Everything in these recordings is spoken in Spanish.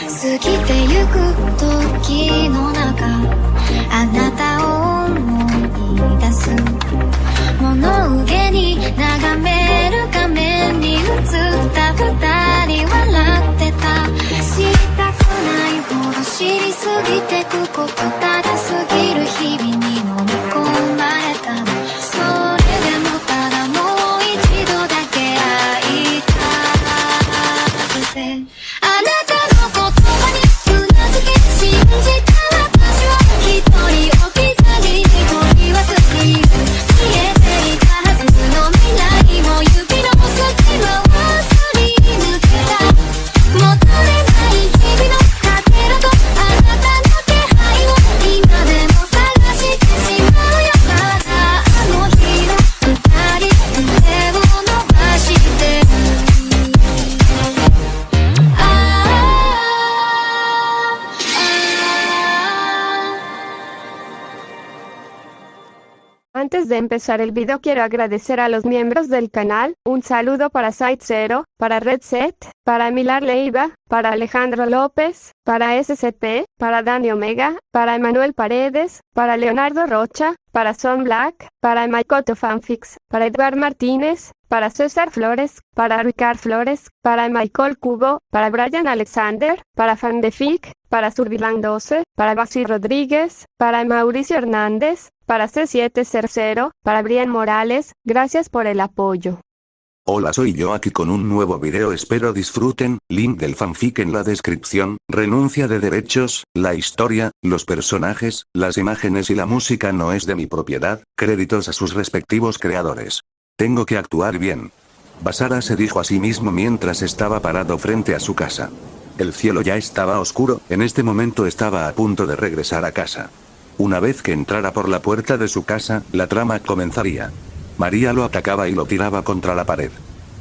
過ぎてゆく時の中あなたを思い出す物憂げに眺める画面に映った二人笑ってた知りたくないほど知りすぎてくことただ過ぎる日々に飲み込まれたのそれでもただもう一度だけ会いたくてあなたの言葉にうなずき信じた私は一人置き去りに取り忘れる見えていたはずの未来も指の隙間をすり抜けた戻れない日々のかけらとあなたの気配を今でも探してしまうよまだあの日の二人手を伸ばしてるAntes de empezar el video quiero agradecer a los miembros del canal, un saludo para Site Zero, para Red Set, para Milar Leiva, para Alejandro López, para SCP, para Dani Omega, para Emanuel Paredes, para Leonardo Rocha, para Son Black, para Maikoto Fanfics, para Edgar Martínez, para César Flores, para Ricard Flores, para Michael Cubo, para Brian Alexander, para Fandefic, para Survilan 12, para Basi Rodríguez, para Mauricio Hernández, para C700, para Brian Morales, gracias por el apoyo. Hola, soy yo aquí con un nuevo video, espero disfruten, link del fanfic en la descripción, renuncia de derechos, la historia, los personajes, las imágenes y la música no es de mi propiedad, créditos a sus respectivos creadores. Tengo que actuar bien. Basara se dijo a sí mismo mientras estaba parado frente a su casa. El cielo ya estaba oscuro, en este momento estaba a punto de regresar a casa. Una vez que entrara por la puerta de su casa, la trama comenzaría. María lo atacaba y lo tiraba contra la pared.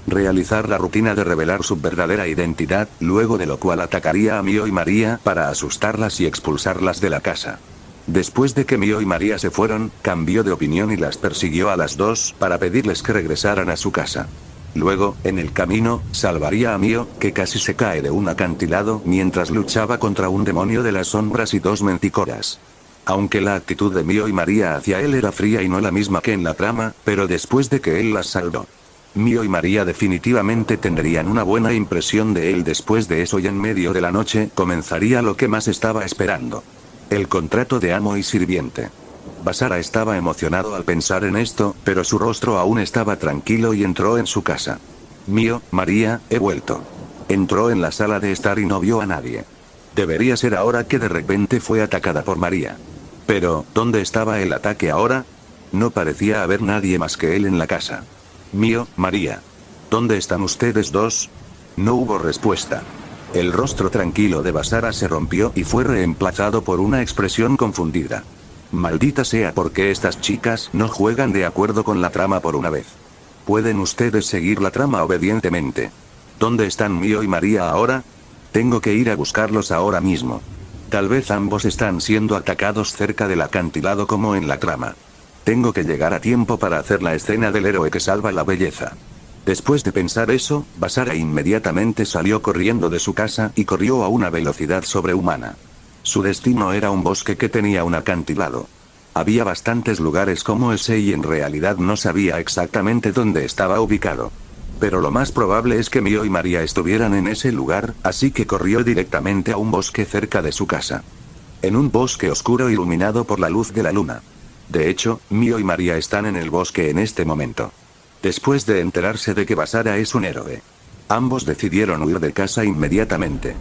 Realizar la rutina de revelar su verdadera identidad, luego de lo cual atacaría a Mio y María para asustarlas y expulsarlas de la casa. Después de que Mio y María se fueron, cambió de opinión y las persiguió a las dos para pedirles que regresaran a su casa. Luego, en el camino, salvaría a Mio, que casi se cae de un acantilado mientras luchaba contra un demonio de las sombras y dos manticoras. Aunque la actitud de Mio y María hacia él era fría y no la misma que en la trama, pero después de que él las salvó, Mio y María definitivamente tendrían una buena impresión de él. Después de eso y en medio de la noche comenzaría lo que más estaba esperando. El contrato de amo y sirviente. Basara estaba emocionado al pensar en esto, pero su rostro aún estaba tranquilo y entró en su casa. Mio, María, he vuelto. Entró en la sala de estar y no vio a nadie. Debería ser ahora que de repente fue atacada por María. Pero, ¿dónde estaba el ataque ahora? No parecía haber nadie más que él en la casa. Mio, María. ¿Dónde están ustedes dos? No hubo respuesta. El rostro tranquilo de Basara se rompió y fue reemplazado por una expresión confundida. Maldita sea, porque estas chicas no juegan de acuerdo con la trama por una vez. ¿Pueden ustedes seguir la trama obedientemente? ¿Dónde están Mio y María ahora? Tengo que ir a buscarlos ahora mismo. Tal vez ambos están siendo atacados cerca del acantilado como en la trama. Tengo que llegar a tiempo para hacer la escena del héroe que salva la belleza. Después de pensar eso, Basara inmediatamente salió corriendo de su casa y corrió a una velocidad sobrehumana. Su destino era un bosque que tenía un acantilado. Había bastantes lugares como ese y en realidad no sabía exactamente dónde estaba ubicado. Pero lo más probable es que Mio y María estuvieran en ese lugar, así que corrió directamente a un bosque cerca de su casa. En un bosque oscuro iluminado por la luz de la luna. De hecho, Mio y María están en el bosque en este momento. Después de enterarse de que Basara es un héroe, ambos decidieron huir de casa inmediatamente.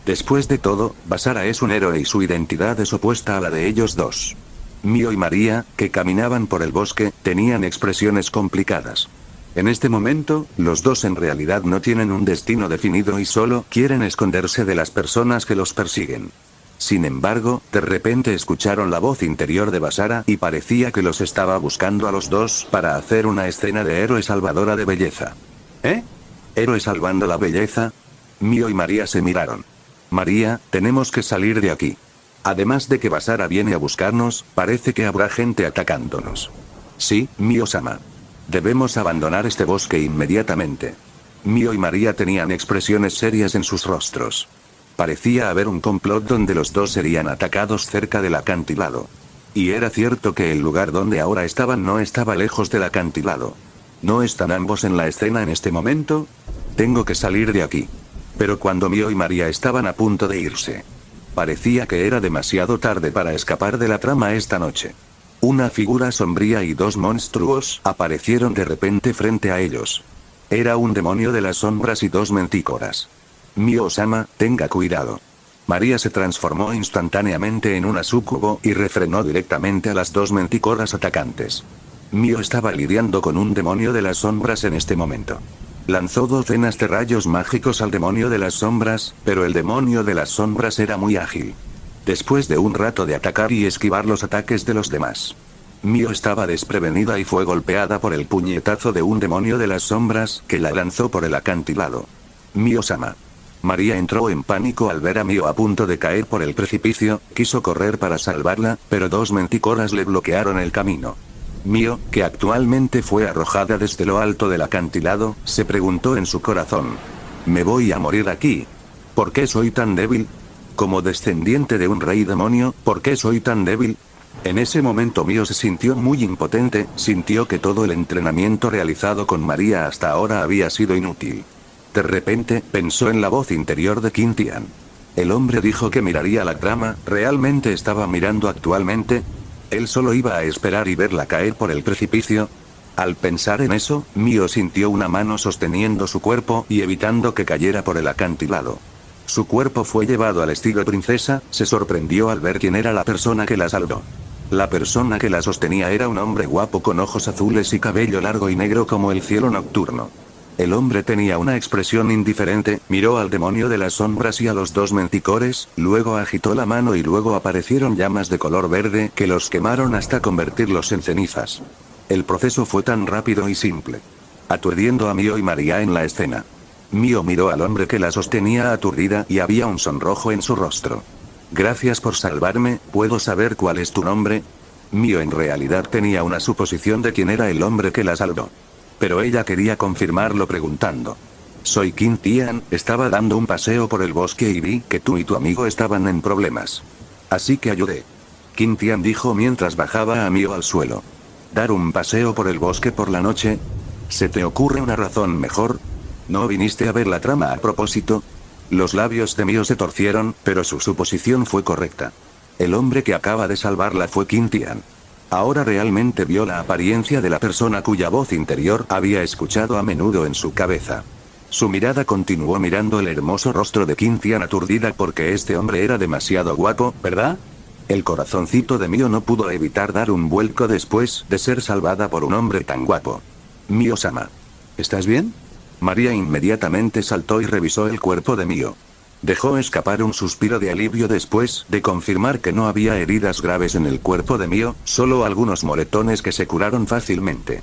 Después de todo, Basara es un héroe y su identidad es opuesta a la de ellos dos. Mio y María, que caminaban por el bosque, tenían expresiones complicadas. En este momento, los dos en realidad no tienen un destino definido y solo quieren esconderse de las personas que los persiguen. Sin embargo, de repente escucharon la voz interior de Basara y parecía que los estaba buscando a los dos para hacer una escena de héroe salvadora de belleza. ¿Eh? ¿Héroe salvando la belleza? Mio y María se miraron. María, tenemos que salir de aquí. Además de que Basara viene a buscarnos, parece que habrá gente atacándonos. Sí, Mio-sama. Debemos abandonar este bosque inmediatamente. Mio y María tenían expresiones serias en sus rostros. Parecía haber un complot donde los dos serían atacados cerca del acantilado. Y era cierto que el lugar donde ahora estaban no estaba lejos del acantilado. ¿No están ambos en la escena en este momento? Tengo que salir de aquí. Pero cuando Mio y María estaban a punto de irse, parecía que era demasiado tarde para escapar de la trama esta noche. Una figura sombría y dos monstruos aparecieron de repente frente a ellos. Era un demonio de las sombras y dos mentícoras. Mio-sama, tenga cuidado. María se transformó instantáneamente en una súcubo y refrenó directamente a las dos mentícoras atacantes. Mio estaba lidiando con un demonio de las sombras en este momento. Lanzó docenas de rayos mágicos al demonio de las sombras, pero el demonio de las sombras era muy ágil. Después de un rato de atacar y esquivar los ataques de los demás, Mio estaba desprevenida y fue golpeada por el puñetazo de un demonio de las sombras que la lanzó por el acantilado. Mio-sama. María entró en pánico al ver a Mio a punto de caer por el precipicio, quiso correr para salvarla, pero dos mentícoras le bloquearon el camino. Mio, que actualmente fue arrojada desde lo alto del acantilado, se preguntó en su corazón: ¿me voy a morir aquí? ¿Por qué soy tan débil? Como descendiente de un rey demonio, ¿por qué soy tan débil? En ese momento Mio se sintió muy impotente, sintió que todo el entrenamiento realizado con María hasta ahora había sido inútil. De repente, pensó en la voz interior de Qin Tian. El hombre dijo que miraría la trama, ¿realmente estaba mirando actualmente? Él solo iba a esperar y verla caer por el precipicio. Al pensar en eso, Mio sintió una mano sosteniendo su cuerpo y evitando que cayera por el acantilado. Su cuerpo fue llevado al estilo princesa, se sorprendió al ver quién era la persona que la salvó. La persona que la sostenía era un hombre guapo con ojos azules y cabello largo y negro como el cielo nocturno. El hombre tenía una expresión indiferente, miró al demonio de las sombras y a los dos menticores, luego agitó la mano y luego aparecieron llamas de color verde que los quemaron hasta convertirlos en cenizas. El proceso fue tan rápido y simple, aturdiendo a Mio y María en la escena. Mio miró al hombre que la sostenía aturdida y había un sonrojo en su rostro. Gracias por salvarme, ¿puedo saber cuál es tu nombre? Mio en realidad tenía una suposición de quién era el hombre que la salvó. Pero ella quería confirmarlo preguntando: soy Qin Tian, estaba dando un paseo por el bosque y vi que tú y tu amigo estaban en problemas. Así que ayudé. Qin Tian dijo mientras bajaba a Mio al suelo. ¿Dar un paseo por el bosque por la noche? ¿Se te ocurre una razón mejor? ¿No viniste a ver la trama a propósito? Los labios de Mio se torcieron, pero su suposición fue correcta. El hombre que acaba de salvarla fue Qin Tian. Ahora realmente vio la apariencia de la persona cuya voz interior había escuchado a menudo en su cabeza. Su mirada continuó mirando el hermoso rostro de Qin Tian aturdida porque este hombre era demasiado guapo, ¿verdad? El corazoncito de Mio no pudo evitar dar un vuelco después de ser salvada por un hombre tan guapo. Mio-sama. ¿Estás bien? María inmediatamente saltó y revisó el cuerpo de Mio. Dejó escapar un suspiro de alivio después de confirmar que no había heridas graves en el cuerpo de Mio, solo algunos moretones que se curaron fácilmente.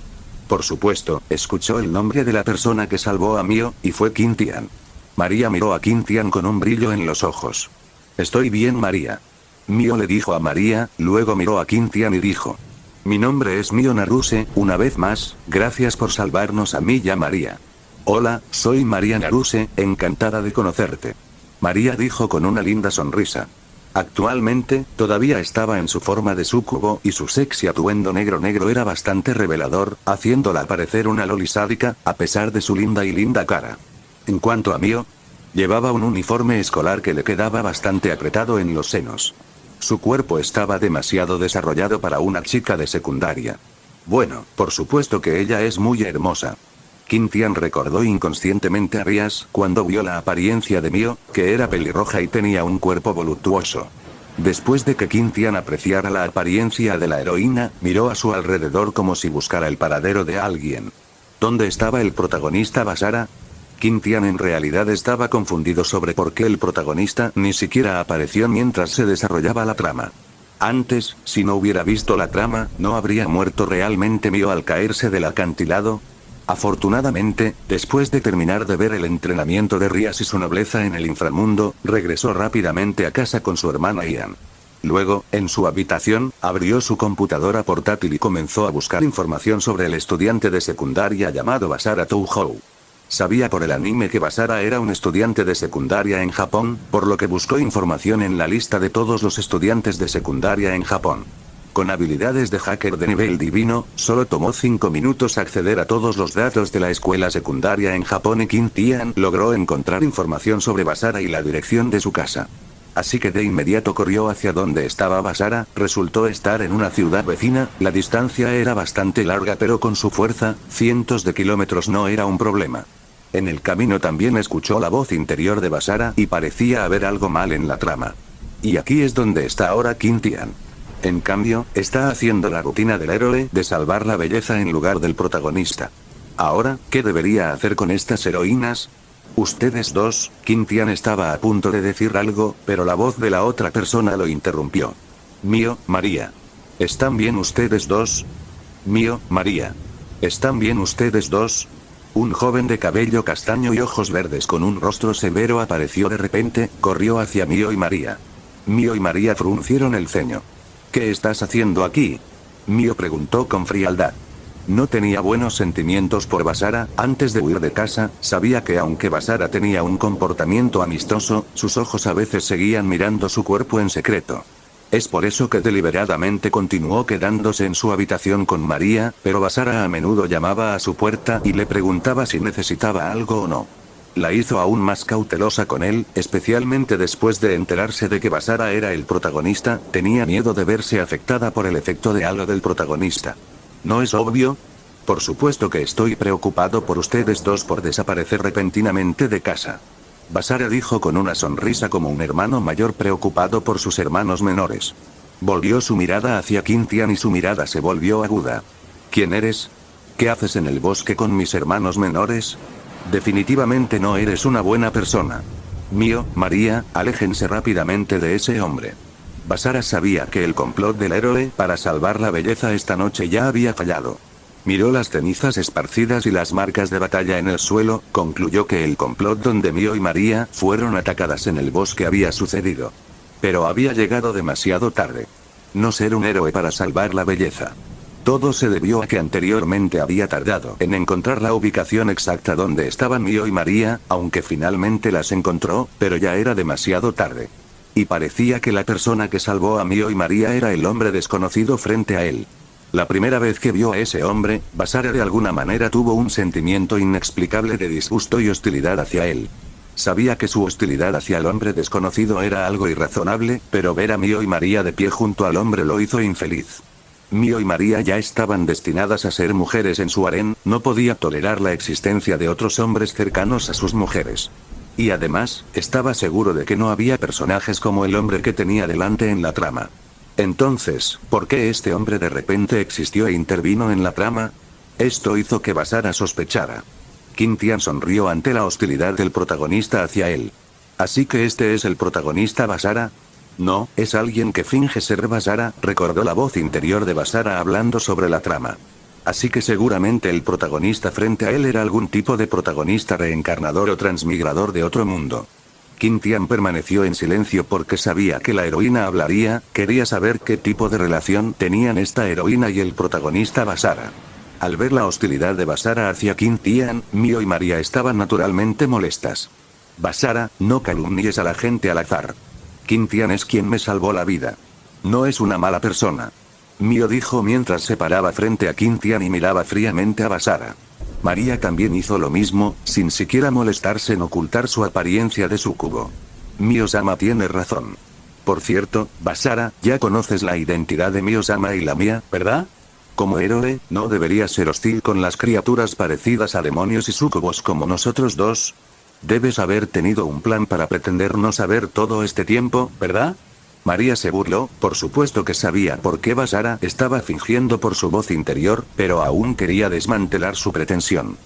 Por supuesto, escuchó el nombre de la persona que salvó a Mio, y fue Qin Tian. María miró a Qin Tian con un brillo en los ojos. Estoy bien, María. Mio le dijo a María, luego miró a Qin Tian y dijo: mi nombre es Mio Naruse, una vez más, gracias por salvarnos a mí y a María. Hola, soy María Naruse, encantada de conocerte. María dijo con una linda sonrisa. Actualmente, todavía estaba en su forma de súcubo y su sexy atuendo negro era bastante revelador, haciéndola parecer una loli sádica, a pesar de su linda cara. En cuanto a Mio, llevaba un uniforme escolar que le quedaba bastante apretado en los senos. Su cuerpo estaba demasiado desarrollado para una chica de secundaria. Bueno, por supuesto que ella es muy hermosa. Qin Tian recordó inconscientemente a Rias cuando vio la apariencia de Mio, que era pelirroja y tenía un cuerpo voluptuoso. Después de que Qin Tian apreciara la apariencia de la heroína, miró a su alrededor como si buscara el paradero de alguien. ¿Dónde estaba el protagonista Basara? Qin Tian en realidad estaba confundido sobre por qué el protagonista ni siquiera apareció mientras se desarrollaba la trama. Antes, si no hubiera visto la trama, ¿no habría muerto realmente Mio al caerse del acantilado? Afortunadamente, después de terminar de ver el entrenamiento de Rias y su nobleza en el inframundo, regresó rápidamente a casa con su hermana Ian. Luego, en su habitación, abrió su computadora portátil y comenzó a buscar información sobre el estudiante de secundaria llamado Basara Touhou. Sabía por el anime que Basara era un estudiante de secundaria en Japón, por lo que buscó información en la lista de todos los estudiantes de secundaria en Japón. Con habilidades de hacker de nivel divino, solo tomó 5 minutos acceder a todos los datos de la escuela secundaria en Japón y Kim Tian logró encontrar información sobre Basara y la dirección de su casa. Así que de inmediato corrió hacia donde estaba Basara, resultó estar en una ciudad vecina, la distancia era bastante larga pero con su fuerza, cientos de kilómetros no era un problema. En el camino también escuchó la voz interior de Basara y parecía haber algo mal en la trama. Y aquí es donde está ahora Kim Tian. En cambio, está haciendo la rutina del héroe de salvar la belleza en lugar del protagonista. Ahora, ¿qué debería hacer con estas heroínas? Ustedes dos, Kim Tian estaba a punto de decir algo, pero la voz de la otra persona lo interrumpió. Mío, María. ¿Están bien ustedes dos? Mío, María. ¿Están bien ustedes dos? Un joven de cabello castaño y ojos verdes con un rostro severo apareció de repente, corrió hacia Mío y María. Mío y María fruncieron el ceño. ¿Qué estás haciendo aquí? Mío preguntó con frialdad. No tenía buenos sentimientos por Basara, antes de huir de casa, sabía que aunque Basara tenía un comportamiento amistoso, sus ojos a veces seguían mirando su cuerpo en secreto. Es por eso que deliberadamente continuó quedándose en su habitación con María, pero Basara a menudo llamaba a su puerta y le preguntaba si necesitaba algo o no. La hizo aún más cautelosa con él, especialmente después de enterarse de que Basara era el protagonista, tenía miedo de verse afectada por el efecto de halo del protagonista. ¿No es obvio? Por supuesto que estoy preocupado por ustedes dos por desaparecer repentinamente de casa. Basara dijo con una sonrisa como un hermano mayor preocupado por sus hermanos menores. Volvió su mirada hacia Kim Tian y su mirada se volvió aguda. ¿Quién eres? ¿Qué haces en el bosque con mis hermanos menores? Definitivamente no eres una buena persona. Mío, María, aléjense rápidamente de ese hombre. Basara sabía que el complot del héroe para salvar la belleza esta noche ya había fallado. Miró las cenizas esparcidas y las marcas de batalla en el suelo, concluyó que el complot donde Mío y María fueron atacadas en el bosque había sucedido. Pero había llegado demasiado tarde. No ser un héroe para salvar la belleza. Todo se debió a que anteriormente había tardado en encontrar la ubicación exacta donde estaban Mío y María, aunque finalmente las encontró, pero ya era demasiado tarde. Y parecía que la persona que salvó a Mío y María era el hombre desconocido frente a él. La primera vez que vio a ese hombre, Basara de alguna manera tuvo un sentimiento inexplicable de disgusto y hostilidad hacia él. Sabía que su hostilidad hacia el hombre desconocido era algo irrazonable, pero ver a Mío y María de pie junto al hombre lo hizo infeliz. Mío y María ya estaban destinadas a ser mujeres en su harén, no podía tolerar la existencia de otros hombres cercanos a sus mujeres. Y además, estaba seguro de que no había personajes como el hombre que tenía delante en la trama. Entonces, ¿por qué este hombre de repente existió e intervino en la trama? Esto hizo que Basara sospechara. Kim Tian sonrió ante la hostilidad del protagonista hacia él. ¿Así que este es el protagonista Basara? No, es alguien que finge ser Basara, recordó la voz interior de Basara hablando sobre la trama. Así que seguramente el protagonista frente a él era algún tipo de protagonista reencarnador o transmigrador de otro mundo. Kim Tian permaneció en silencio porque sabía que la heroína hablaría, quería saber qué tipo de relación tenían esta heroína y el protagonista Basara. Al ver la hostilidad de Basara hacia Kim Tian, Mío y María estaban naturalmente molestas. Basara, no calumnies a la gente al azar. Kim Tian es quien me salvó la vida. No es una mala persona. Mío dijo mientras se paraba frente a Kim Tian y miraba fríamente a Basara. María también hizo lo mismo, sin siquiera molestarse en ocultar su apariencia de súcubo. Mio-sama tiene razón. Por cierto, Basara, ya conoces la identidad de Mio-sama y la mía, ¿verdad? Como héroe, ¿no deberías ser hostil con las criaturas parecidas a demonios y súcubos como nosotros dos? Debes haber tenido un plan para pretender no saber todo este tiempo, ¿verdad? María se burló, por supuesto que sabía por qué Basara estaba fingiendo por su voz interior, pero aún quería desmantelar su pretensión.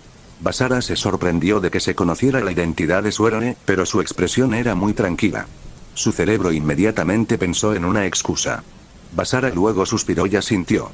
Basara se sorprendió de que se conociera la identidad de su héroe, pero su expresión era muy tranquila. Su cerebro inmediatamente pensó en una excusa. Basara luego suspiró y asintió.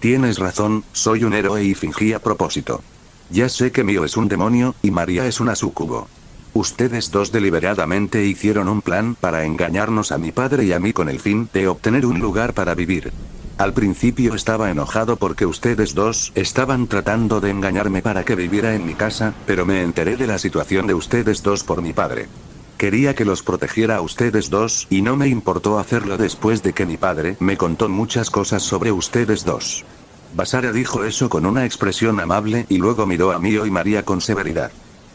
Tienes razón, soy un héroe y fingí a propósito. Ya sé que Mío es un demonio, y María es una súcubo. Ustedes dos deliberadamente hicieron un plan para engañarnos a mi padre y a mí con el fin de obtener un lugar para vivir. Al principio estaba enojado porque ustedes dos estaban tratando de engañarme para que viviera en mi casa, pero me enteré de la situación de ustedes dos por mi padre. Quería que los protegiera a ustedes dos y no me importó hacerlo después de que mi padre me contó muchas cosas sobre ustedes dos. Basara dijo eso con una expresión amable y luego miró a Mio y María con severidad.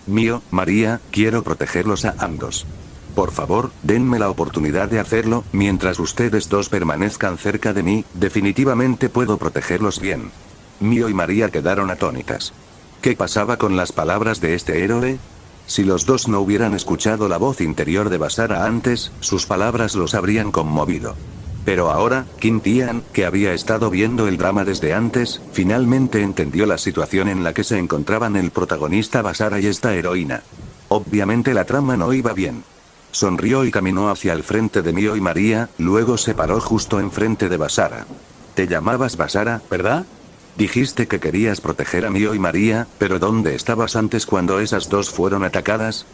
Mio, María, quiero protegerlos a ambos. Por favor, denme la oportunidad de hacerlo, mientras ustedes dos permanezcan cerca de mí, definitivamente puedo protegerlos bien. Mio y María quedaron atónitas. ¿Qué pasaba con las palabras de este héroe? Si los dos no hubieran escuchado la voz interior de Basara antes, sus palabras los habrían conmovido. Pero ahora, Kim Tian, que había estado viendo el drama desde antes, finalmente entendió la situación en la que se encontraban el protagonista Basara y esta heroína. Obviamente la trama no iba bien. Sonrió y caminó hacia el frente de Mio y María, luego se paró justo enfrente de Basara. Te llamabas Basara, ¿verdad? Dijiste que querías proteger a Mio y María, pero ¿dónde estabas antes cuando esas dos fueron atacadas?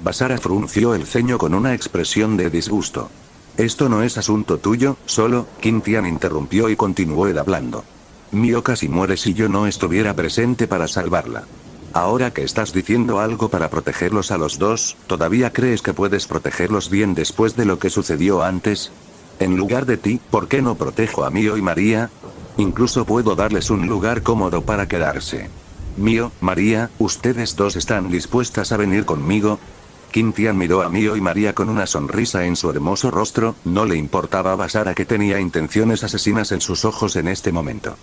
Basara frunció el ceño con una expresión de disgusto. Esto no es asunto tuyo, solo, Kim Tian interrumpió y continuó él hablando. Mio casi muere si yo no estuviera presente para salvarla. Ahora que estás diciendo algo para protegerlos a los dos, ¿todavía crees que puedes protegerlos bien después de lo que sucedió antes? En lugar de ti, ¿por qué no protejo a Mio y María? Incluso puedo darles un lugar cómodo para quedarse. Mio, María, ¿ustedes dos están dispuestas a venir conmigo? Kim Tian miró a Mio y María con una sonrisa en su hermoso rostro, no le importaba a Basara que tenía intenciones asesinas en sus ojos en este momento.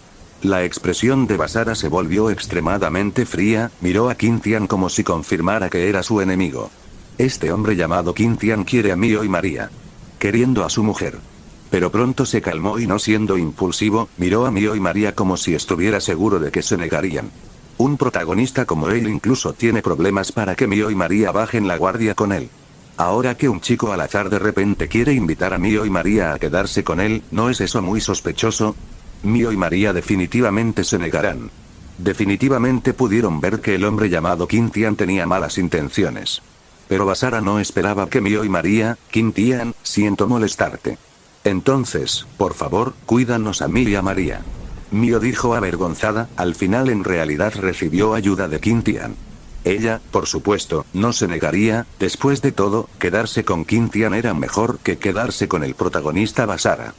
La expresión de Basara se volvió extremadamente fría, miró a Kim Tian como si confirmara que era su enemigo. Este hombre llamado Kim Tian quiere a Mio y María. Queriendo a su mujer. Pero pronto se calmó y no siendo impulsivo, miró a Mio y María como si estuviera seguro de que se negarían. Un protagonista como él incluso tiene problemas para que Mio y María bajen la guardia con él. Ahora que un chico al azar de repente quiere invitar a Mio y María a quedarse con él, ¿no es eso muy sospechoso? Mio y María definitivamente se negarán. Definitivamente pudieron ver que el hombre llamado Kim Tian tenía malas intenciones. Pero Basara no esperaba que Mio y María, Kim Tian, siento molestarte. Entonces, por favor, cuídanos a mí y a María. Mio dijo avergonzada, al final en realidad recibió ayuda de Kim Tian. Ella, por supuesto, no se negaría, después de todo, quedarse con Kim Tian era mejor que quedarse con el protagonista Basara.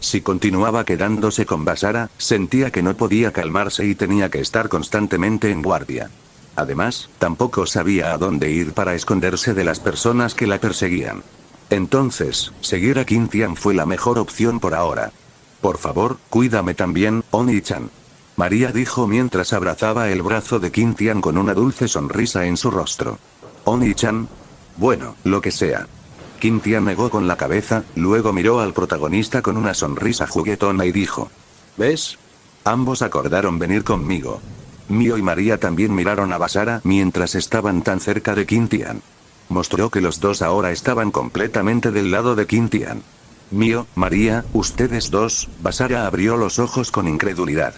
Si continuaba quedándose con Basara, sentía que no podía calmarse y tenía que estar constantemente en guardia. Además, tampoco sabía a dónde ir para esconderse de las personas que la perseguían. Entonces, seguir a Kim Tian fue la mejor opción por ahora. Por favor, cuídame también, Oni-chan. María dijo mientras abrazaba el brazo de Kim Tian con una dulce sonrisa en su rostro. Oni-chan. Bueno, lo que sea. Kim Tian negó con la cabeza, luego miró al protagonista con una sonrisa juguetona y dijo. ¿Ves? Ambos acordaron venir conmigo. Mio y María también miraron a Basara mientras estaban tan cerca de Kim Tian. Mostró que los dos ahora estaban completamente del lado de Kim Tian. Mio, María, ustedes dos, Basara abrió los ojos con incredulidad.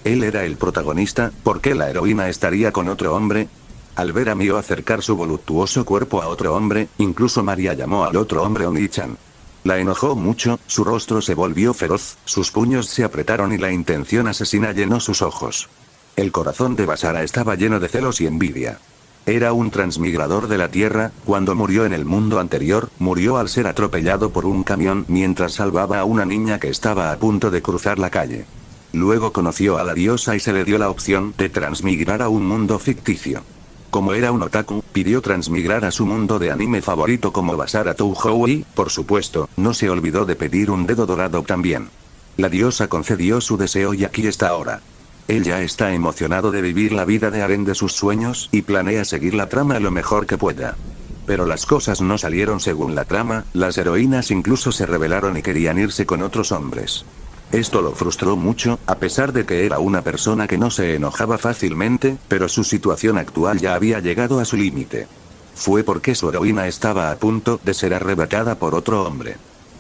Él era el protagonista, ¿por qué la heroína estaría con otro hombre? Al ver a Mio acercar su voluptuoso cuerpo a otro hombre, incluso María llamó al otro hombre Oni-chan. La enojó mucho, su rostro se volvió feroz, sus puños se apretaron y la intención asesina llenó sus ojos. El corazón de Basara estaba lleno de celos y envidia. Era un transmigrador de la Tierra, cuando murió en el mundo anterior, murió al ser atropellado por un camión mientras salvaba a una niña que estaba a punto de cruzar la calle. Luego conoció a la diosa y se le dio la opción de transmigrar a un mundo ficticio. Como era un otaku, pidió transmigrar a su mundo de anime favorito como Basara Touhou y, por supuesto, no se olvidó de pedir un dedo dorado también. La diosa concedió su deseo y aquí está ahora. Él ya está emocionado de vivir la vida de harén de sus sueños y planea seguir la trama lo mejor que pueda. Pero las cosas no salieron según la trama, las heroínas incluso se rebelaron y querían irse con otros hombres. Esto lo frustró mucho, a pesar de que era una persona que no se enojaba fácilmente, pero su situación actual ya había llegado a su límite. Fue porque su heroína estaba a punto de ser arrebatada por otro hombre.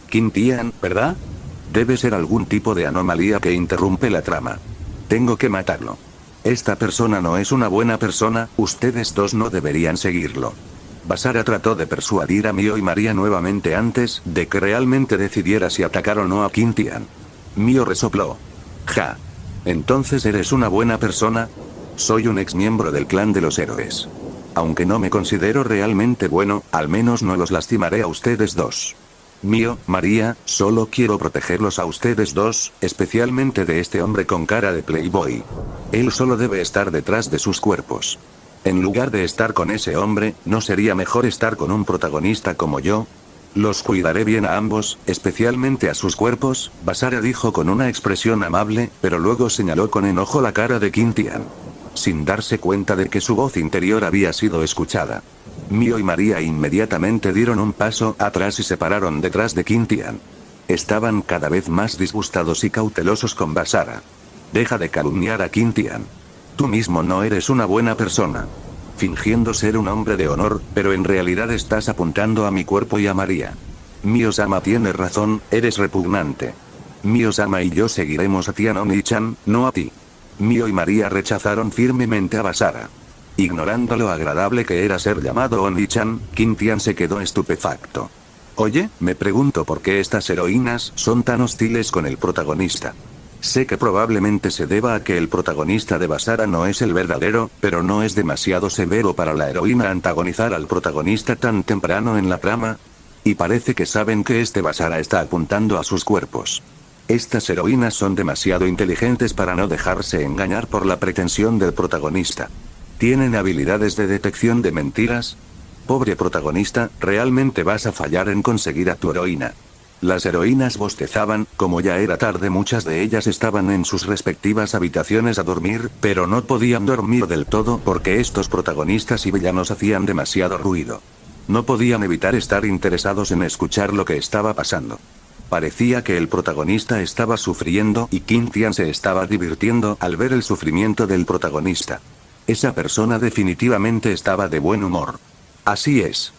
Kim Tian, ¿verdad? Debe ser algún tipo de anomalía que interrumpe la trama. Tengo que matarlo. Esta persona no es una buena persona, ustedes dos no deberían seguirlo. Basara trató de persuadir a Mio y María nuevamente antes de que realmente decidiera si atacar o no a Kim Tian. Mio resopló. Ja. Entonces eres una buena persona. Soy un ex miembro del clan de los héroes. Aunque no me considero realmente bueno, al menos no los lastimaré a ustedes dos. Mio, María, solo quiero protegerlos a ustedes dos, especialmente de este hombre con cara de playboy. Él solo debe estar detrás de sus cuerpos. En lugar de estar con ese hombre, ¿no sería mejor estar con un protagonista como yo? Los cuidaré bien a ambos, especialmente a sus cuerpos, Basara dijo con una expresión amable, pero luego señaló con enojo la cara de Quintian. Sin darse cuenta de que su voz interior había sido escuchada. Mio y María inmediatamente dieron un paso atrás y se pararon detrás de Quintian. Estaban cada vez más disgustados y cautelosos con Basara. Deja de calumniar a Quintian. Tú mismo no eres una buena persona. Fingiendo ser un hombre de honor, pero en realidad estás apuntando a mi cuerpo y a María. Mio-sama tiene razón, eres repugnante. Mio-sama y yo seguiremos a Tian Oni-chan, no a ti. Mio y María rechazaron firmemente a Basara. Ignorando lo agradable que era ser llamado Oni-chan, Quintian se quedó estupefacto. Oye, me pregunto por qué estas heroínas son tan hostiles con el protagonista. Sé que probablemente se deba a que el protagonista de Basara no es el verdadero, pero no es demasiado severo para la heroína antagonizar al protagonista tan temprano en la trama. Y parece que saben que este Basara está apuntando a sus cuerpos. Estas heroínas son demasiado inteligentes para no dejarse engañar por la pretensión del protagonista. ¿Tienen habilidades de detección de mentiras? Pobre protagonista, realmente vas a fallar en conseguir a tu heroína. Las heroínas bostezaban, como ya era tarde muchas de ellas estaban en sus respectivas habitaciones a dormir, pero no podían dormir del todo porque estos protagonistas y villanos hacían demasiado ruido. No podían evitar estar interesados en escuchar lo que estaba pasando. Parecía que el protagonista estaba sufriendo y Quintian se estaba divirtiendo al ver el sufrimiento del protagonista. Esa persona definitivamente estaba de buen humor. Así es.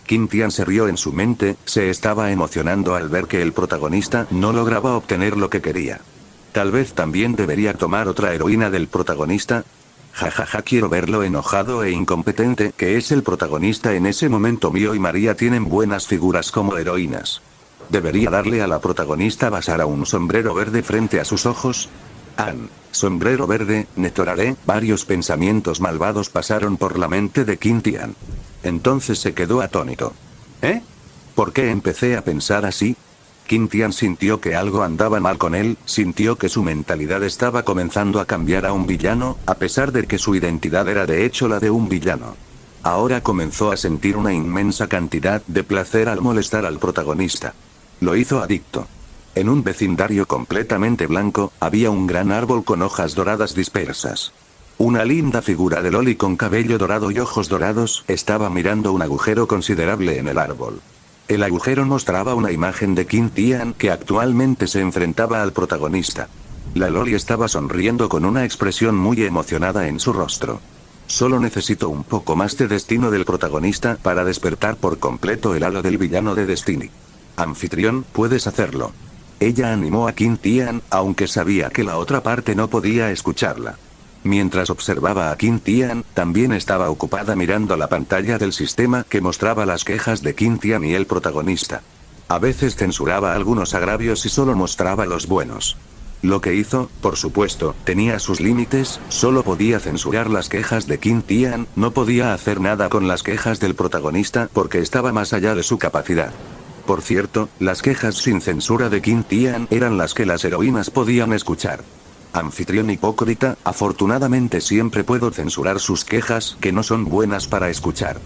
Quintian se rió en su mente, se estaba emocionando al ver que el protagonista no lograba obtener lo que quería. Tal vez también debería tomar otra heroína del protagonista. Jajaja, quiero verlo enojado e incompetente, que es el protagonista en ese momento. Mio y María tienen buenas figuras como heroínas. ¿Debería darle a la protagonista Basara un sombrero verde frente a sus ojos? Sombrero verde, Netorare. Varios pensamientos malvados pasaron por la mente de Quintian. Entonces se quedó atónito. ¿Eh? ¿Por qué empecé a pensar así? Quintian sintió que algo andaba mal con él, sintió que su mentalidad estaba comenzando a cambiar a un villano, a pesar de que su identidad era de hecho la de un villano. Ahora comenzó a sentir una inmensa cantidad de placer al molestar al protagonista. Lo hizo adicto. En un vecindario completamente blanco, había un gran árbol con hojas doradas dispersas. Una linda figura de Loli con cabello dorado y ojos dorados estaba mirando un agujero considerable en el árbol. El agujero mostraba una imagen de Quintian que actualmente se enfrentaba al protagonista. La Loli estaba sonriendo con una expresión muy emocionada en su rostro. Solo necesito un poco más de destino del protagonista para despertar por completo el halo del villano de Destiny. Anfitrión, puedes hacerlo. Ella animó a Quintian, aunque sabía que la otra parte no podía escucharla. Mientras observaba a Quintian, también estaba ocupada mirando la pantalla del sistema que mostraba las quejas de Quintian y el protagonista. A veces censuraba algunos agravios y solo mostraba los buenos. Lo que hizo, por supuesto, tenía sus límites, solo podía censurar las quejas de Quintian, no podía hacer nada con las quejas del protagonista porque estaba más allá de su capacidad. Por cierto, las quejas sin censura de Quintian eran las que las heroínas podían escuchar. Anfitrión hipócrita, afortunadamente siempre puedo censurar sus quejas que no son buenas para escuchar.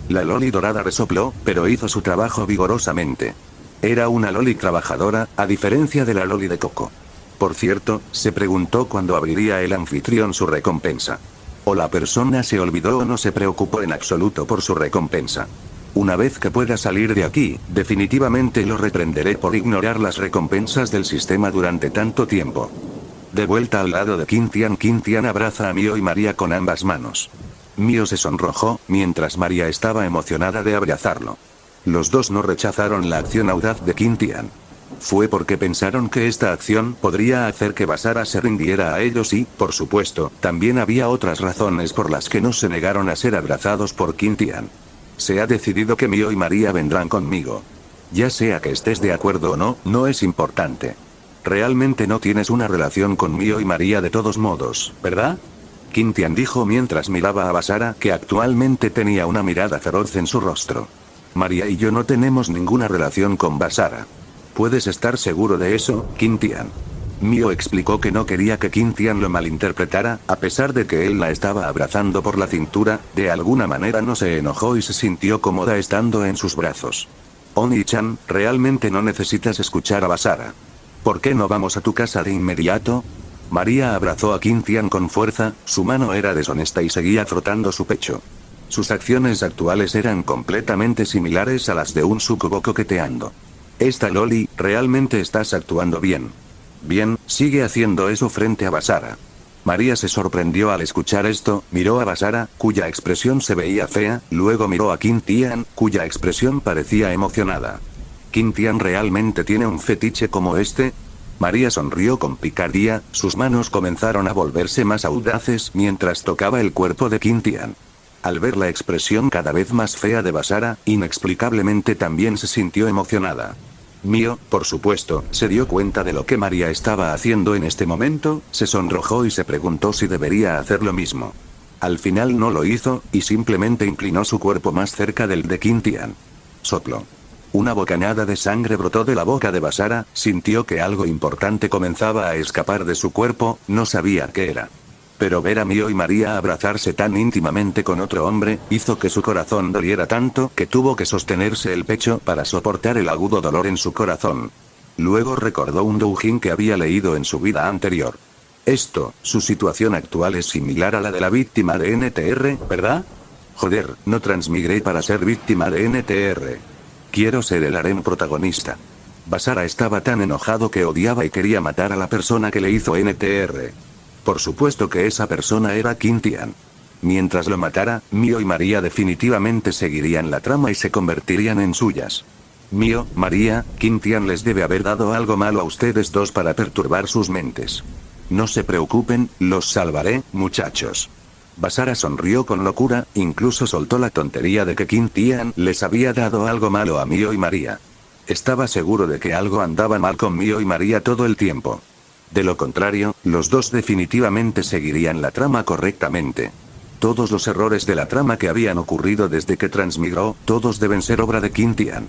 La Loli dorada resopló, pero hizo su trabajo vigorosamente. Era una Loli trabajadora, a diferencia de la Loli de Coco. Por cierto, se preguntó cuándo abriría el anfitrión su recompensa. O la persona se olvidó o no se preocupó en absoluto por su recompensa. Una vez que pueda salir de aquí, definitivamente lo reprenderé por ignorar las recompensas del sistema durante tanto tiempo. De vuelta al lado de Quintian, Quintian abraza a Mio y María con ambas manos. Mio se sonrojó, mientras María estaba emocionada de abrazarlo. Los dos no rechazaron la acción audaz de Quintian. Fue porque pensaron que esta acción podría hacer que Basara se rindiera a ellos y, por supuesto, también había otras razones por las que no se negaron a ser abrazados por Quintian. Se ha decidido que Mio y María vendrán conmigo. Ya sea que estés de acuerdo o no, no es importante. realmente no tienes una relación con Mio y María de todos modos, ¿verdad? Quintian dijo mientras miraba a Basara, que actualmente tenía una mirada feroz en su rostro. María y yo no tenemos ninguna relación con Basara. ¿Puedes estar seguro de eso, Quintian? Mio explicó que no quería que Quintian lo malinterpretara, a pesar de que él la estaba abrazando por la cintura, de alguna manera no se enojó y se sintió cómoda estando en sus brazos. Oni-chan, realmente no necesitas escuchar a Basara. ¿Por qué no vamos a tu casa de inmediato? María abrazó a Quintian con fuerza, su mano era deshonesta y seguía frotando su pecho. Sus acciones actuales eran completamente similares a las de un sucubo coqueteando. Esta Loli, realmente estás actuando bien. Bien, sigue haciendo eso frente a Basara. María se sorprendió al escuchar esto, miró a Basara, cuya expresión se veía fea, luego miró a Quintian, cuya expresión parecía emocionada. ¿Quintian realmente tiene un fetiche como este? María sonrió con picardía, sus manos comenzaron a volverse más audaces mientras tocaba el cuerpo de Quintian. Al ver la expresión cada vez más fea de Basara, inexplicablemente también se sintió emocionada. Mio, por supuesto, se dio cuenta de lo que María estaba haciendo en este momento, se sonrojó y se preguntó si debería hacer lo mismo. Al final no lo hizo, y simplemente inclinó su cuerpo más cerca del de Quintian. Sopló. Una bocanada de sangre brotó de la boca de Basara, sintió que algo importante comenzaba a escapar de su cuerpo, no sabía qué era. Pero ver a Mio y María abrazarse tan íntimamente con otro hombre, hizo que su corazón doliera tanto que tuvo que sostenerse el pecho para soportar el agudo dolor en su corazón. Luego recordó un doujin que había leído en su vida anterior. Su situación actual es similar a la de la víctima de NTR, ¿verdad? Joder, no transmigré para ser víctima de NTR. Quiero ser el harem protagonista. Basara estaba tan enojado que odiaba y quería matar a la persona que le hizo NTR. Por supuesto que esa persona era Quintian. Mientras lo matara, Mio y María definitivamente seguirían la trama y se convertirían en suyas. Mio, María, Quintian les debe haber dado algo malo a ustedes dos para perturbar sus mentes. No se preocupen, los salvaré, muchachos. Basara sonrió con locura, incluso soltó la tontería de que Quintian les había dado algo malo a Mio y María. Estaba seguro de que algo andaba mal con Mio y María todo el tiempo. De lo contrario, los dos definitivamente seguirían la trama correctamente. Todos los errores de la trama que habían ocurrido desde que transmigró, todos deben ser obra de Quintian.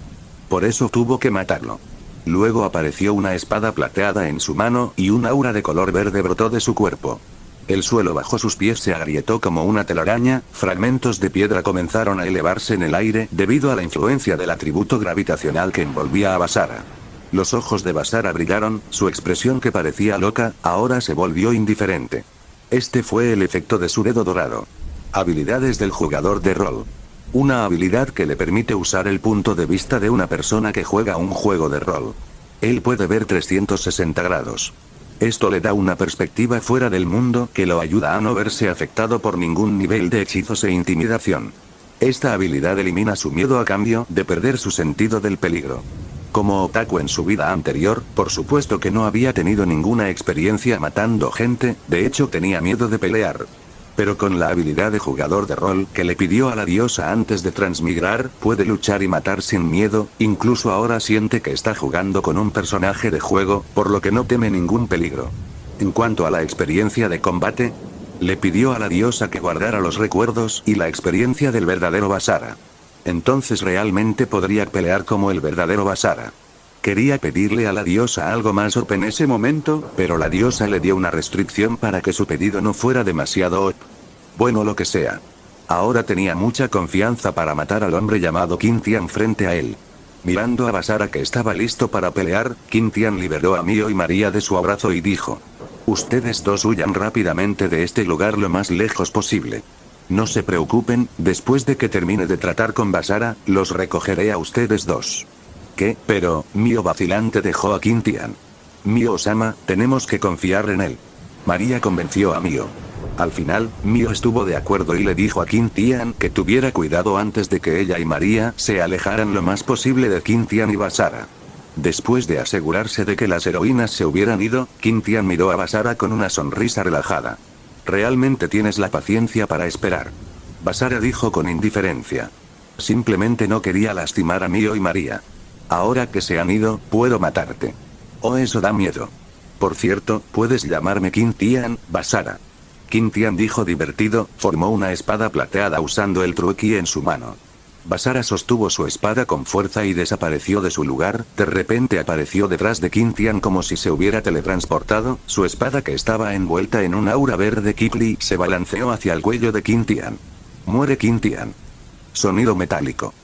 Por eso tuvo que matarlo. Luego apareció una espada plateada en su mano, y un aura de color verde brotó de su cuerpo. El suelo bajo sus pies se agrietó como una telaraña, fragmentos de piedra comenzaron a elevarse en el aire debido a la influencia del atributo gravitacional que envolvía a Basara. Los ojos de Basara brillaron, su expresión que parecía loca, ahora se volvió indiferente. Este fue el efecto de su dedo dorado. Habilidades del jugador de rol. Una habilidad que le permite usar el punto de vista de una persona que juega un juego de rol. Él puede ver 360 grados. Esto le da una perspectiva fuera del mundo que lo ayuda a no verse afectado por ningún nivel de hechizos e intimidación. Esta habilidad elimina su miedo a cambio de perder su sentido del peligro. Como otaku en su vida anterior, por supuesto que no había tenido ninguna experiencia matando gente, de hecho tenía miedo de pelear. Pero con la habilidad de jugador de rol que le pidió a la diosa antes de transmigrar, puede luchar y matar sin miedo, incluso ahora siente que está jugando con un personaje de juego, por lo que no teme ningún peligro. En cuanto a la experiencia de combate, le pidió a la diosa que guardara los recuerdos y la experiencia del verdadero Basara. Entonces realmente podría pelear como el verdadero Basara. Quería pedirle a la diosa algo más OP en ese momento, pero la diosa le dio una restricción para que su pedido no fuera demasiado OP. Bueno, lo que sea. Ahora tenía mucha confianza para matar al hombre llamado Quintian frente a él. Mirando a Basara que estaba listo para pelear, Quintian liberó a Mio y María de su abrazo y dijo: ustedes dos huyan rápidamente de este lugar lo más lejos posible. No se preocupen, después de que termine de tratar con Basara, los recogeré a ustedes dos. ¿Qué? Pero, Mio vacilante dejó a Quintian. Mio-sama, tenemos que confiar en él. María convenció a Mio. Al final, Mio estuvo de acuerdo y le dijo a Quintian que tuviera cuidado antes de que ella y María se alejaran lo más posible de Quintian y Basara. Después de asegurarse de que las heroínas se hubieran ido, Quintian miró a Basara con una sonrisa relajada. Realmente tienes la paciencia para esperar. Basara dijo con indiferencia. Simplemente no quería lastimar a Mio y María. Ahora que se han ido, puedo matarte. Oh, eso da miedo. Por cierto, puedes llamarme Qin-Tian, Basara. Qin-Tian dijo divertido, formó una espada plateada usando el truequi en su mano. Basara sostuvo su espada con fuerza y desapareció de su lugar, de repente apareció detrás de Qin-Tian como si se hubiera teletransportado, su espada que estaba envuelta en un aura verde Kipli se balanceó hacia el cuello de Qin-Tian. Muere Qin-Tian. Sonido metálico.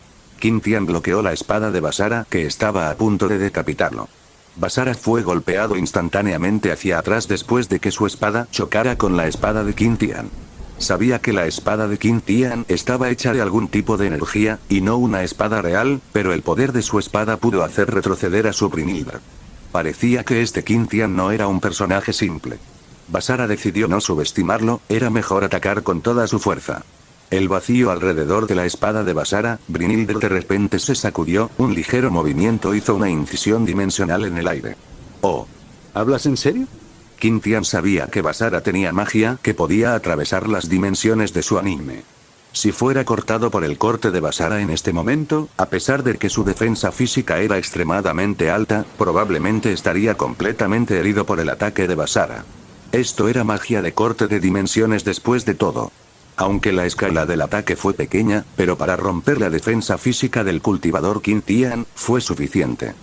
Qin-Tian bloqueó la espada de Basara que estaba a punto de decapitarlo. Basara fue golpeado instantáneamente hacia atrás después de que su espada chocara con la espada de Qin-Tian. Sabía que la espada de Qin-Tian estaba hecha de algún tipo de energía, y no una espada real, pero el poder de su espada pudo hacer retroceder a su Brynhildr. Parecía que este Qin-Tian no era un personaje simple. Basara decidió no subestimarlo, era mejor atacar con toda su fuerza. El vacío alrededor de la espada de Basara, Brynhildr de repente se sacudió, un ligero movimiento hizo una incisión dimensional en el aire. Oh. ¿Hablas en serio? Qin-Tian sabía que Basara tenía magia que podía atravesar las dimensiones de su anime. Si fuera cortado por el corte de Basara en este momento, a pesar de que su defensa física era extremadamente alta, probablemente estaría completamente herido por el ataque de Basara. Esto era magia de corte de dimensiones después de todo. Aunque la escala del ataque fue pequeña, pero para romper la defensa física del cultivador Qin-Tian, fue suficiente.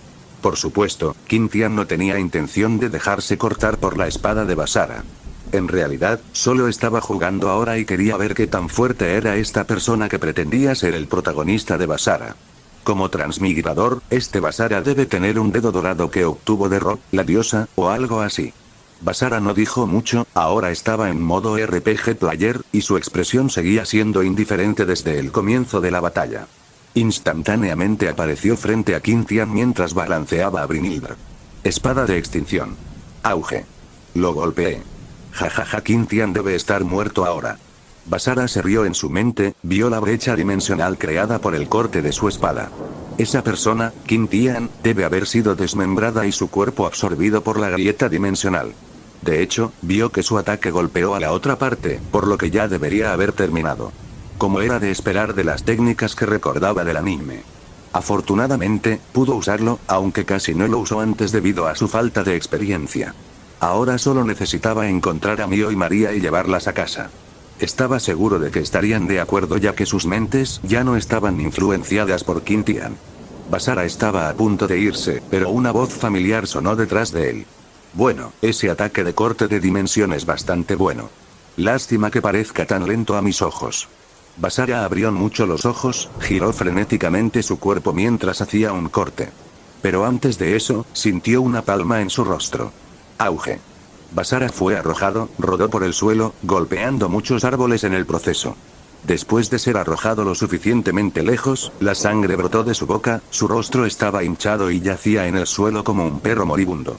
Por supuesto, Qin-Tian no tenía intención de dejarse cortar por la espada de Basara. En realidad, solo estaba jugando ahora y quería ver qué tan fuerte era esta persona que pretendía ser el protagonista de Basara. Como transmigrador, este Basara debe tener un dedo dorado que obtuvo de Ro, la diosa, o algo así. Basara no dijo mucho, ahora estaba en modo RPG player, y su expresión seguía siendo indiferente desde el comienzo de la batalla. Instantáneamente apareció frente a Qin-Tian mientras balanceaba a Brynhildr. Espada de extinción. Auge. Lo golpeé. Jajaja, Qin-Tian debe estar muerto ahora. Basara se rió en su mente, vio la brecha dimensional creada por el corte de su espada. Esa persona, Qin-Tian, debe haber sido desmembrada y su cuerpo absorbido por la grieta dimensional. De hecho, vio que su ataque golpeó a la otra parte, por lo que ya debería haber terminado. Como era de esperar de las técnicas que recordaba del anime. Afortunadamente, pudo usarlo, aunque casi no lo usó antes debido a su falta de experiencia. Ahora solo necesitaba encontrar a Mio y María y llevarlas a casa. Estaba seguro de que estarían de acuerdo ya que sus mentes ya no estaban influenciadas por Qin-Tian. Basara estaba a punto de irse, pero una voz familiar sonó detrás de él. Bueno, ese ataque de corte de dimensión es bastante bueno. Lástima que parezca tan lento a mis ojos. Basara abrió mucho los ojos, giró frenéticamente su cuerpo mientras hacía un corte. Pero antes de eso, sintió una palma en su rostro. Auge. Basara fue arrojado, rodó por el suelo, golpeando muchos árboles en el proceso. Después de ser arrojado lo suficientemente lejos, la sangre brotó de su boca, su rostro estaba hinchado y yacía en el suelo como un perro moribundo.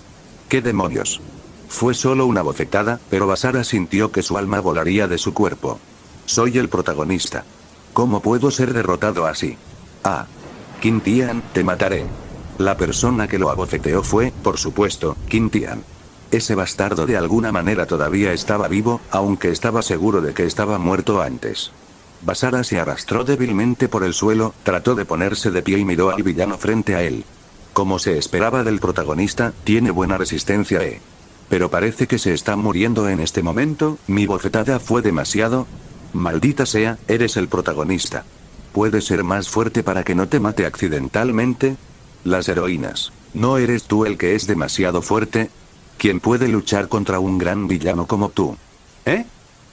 ¿Qué demonios? Fue solo una bofetada, pero Basara sintió que su alma volaría de su cuerpo. Soy el protagonista. ¿Cómo puedo ser derrotado así? Ah. Qin-Tian, te mataré. La persona que lo abofeteó fue, por supuesto, Qin-Tian. Ese bastardo de alguna manera todavía estaba vivo, aunque estaba seguro de que estaba muerto antes. Basara se arrastró débilmente por el suelo, trató de ponerse de pie y miró al villano frente a él. Como se esperaba del protagonista, tiene buena resistencia Pero parece que se está muriendo en este momento, mi bofetada fue demasiado. Maldita sea, eres el protagonista. ¿Puedes ser más fuerte para que no te mate accidentalmente? Las heroínas. ¿No eres tú el que es demasiado fuerte? ¿Quién puede luchar contra un gran villano como tú?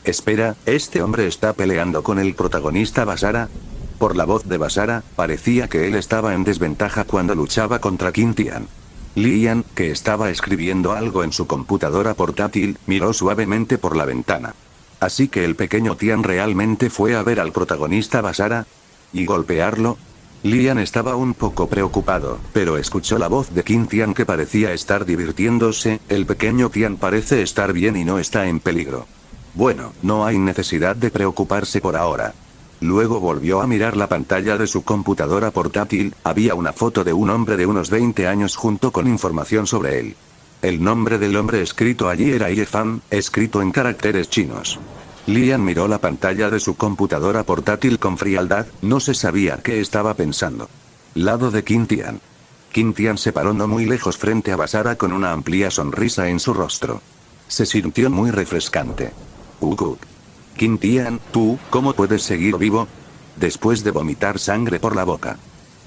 Espera, ¿este hombre está peleando con el protagonista Basara? Por la voz de Basara, parecía que él estaba en desventaja cuando luchaba contra Qin-Tian. Lian, que estaba escribiendo algo en su computadora portátil, miró suavemente por la ventana. Así que el pequeño Tian realmente fue a ver al protagonista Basara y golpearlo. Lian estaba un poco preocupado, pero escuchó la voz de Qin-Tian que parecía estar divirtiéndose. El pequeño Tian parece estar bien y no está en peligro. Bueno, no hay necesidad de preocuparse por ahora. Luego volvió a mirar la pantalla de su computadora portátil, había una foto de un hombre de unos 20 años junto con información sobre él. El nombre del hombre escrito allí era Ye Fan, escrito en caracteres chinos. Lian miró la pantalla de su computadora portátil con frialdad, no se sabía qué estaba pensando. Lado de Qin-Tian. Qin se paró no muy lejos frente a Basara con una amplia sonrisa en su rostro. Se sintió muy refrescante. Qin, ¿tú, cómo puedes seguir vivo? Después de vomitar sangre por la boca.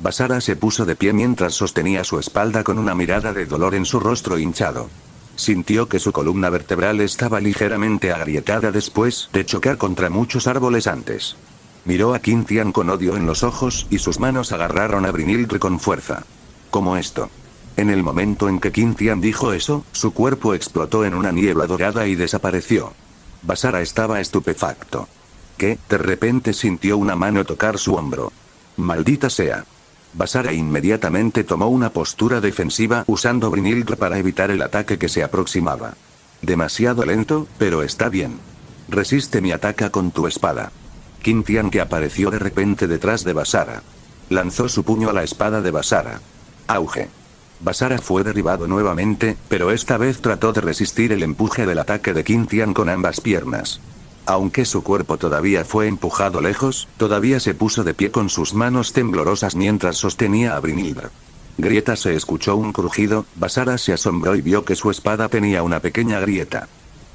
Basara se puso de pie mientras sostenía su espalda con una mirada de dolor en su rostro hinchado. Sintió que su columna vertebral estaba ligeramente agrietada después de chocar contra muchos árboles antes. Miró a Qin con odio en los ojos y sus manos agarraron a Brynhildr con fuerza. ¿Cómo esto? En el momento en que Qin dijo eso, su cuerpo explotó en una niebla dorada y desapareció. Basara estaba estupefacto. ¿Qué? De repente sintió una mano tocar su hombro. Maldita sea. Basara inmediatamente tomó una postura defensiva usando Brynhildr para evitar el ataque que se aproximaba. Demasiado lento, pero está bien. Resiste mi ataque con tu espada. Qin que apareció de repente detrás de Basara. Lanzó su puño a la espada de Basara. Auge. Basara fue derribado nuevamente, pero esta vez trató de resistir el empuje del ataque de Qin con ambas piernas. Aunque su cuerpo todavía fue empujado lejos, todavía se puso de pie con sus manos temblorosas mientras sostenía a Brynhildr. Grieta se escuchó un crujido, Basara se asombró y vio que su espada tenía una pequeña grieta.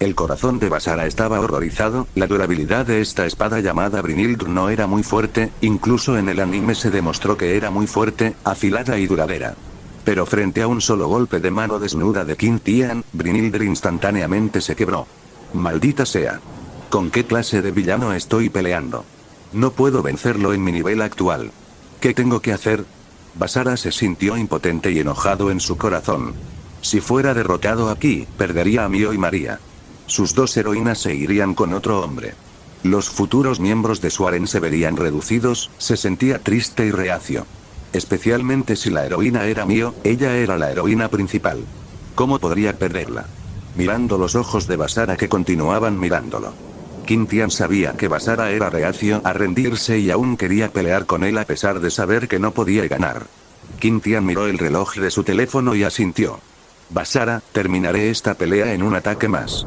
El corazón de Basara estaba horrorizado, la durabilidad de esta espada llamada Brynhildr no era muy fuerte, incluso en el anime se demostró que era muy fuerte, afilada y duradera. Pero frente a un solo golpe de mano desnuda de Qin, Brynhildr instantáneamente se quebró. Maldita sea. ¿Con qué clase de villano estoy peleando? No puedo vencerlo en mi nivel actual. ¿Qué tengo que hacer? Basara se sintió impotente y enojado en su corazón. Si fuera derrotado aquí, perdería a Mio y María. Sus dos heroínas se irían con otro hombre. Los futuros miembros de su harén se verían reducidos, se sentía triste y reacio. Especialmente si la heroína era Mio, ella era la heroína principal. ¿Cómo podría perderla? Mirando los ojos de Basara que continuaban mirándolo. Qin sabía que Basara era reacio a rendirse y aún quería pelear con él a pesar de saber que no podía ganar. Qin miró el reloj de su teléfono y asintió. Basara, terminaré esta pelea en un ataque más.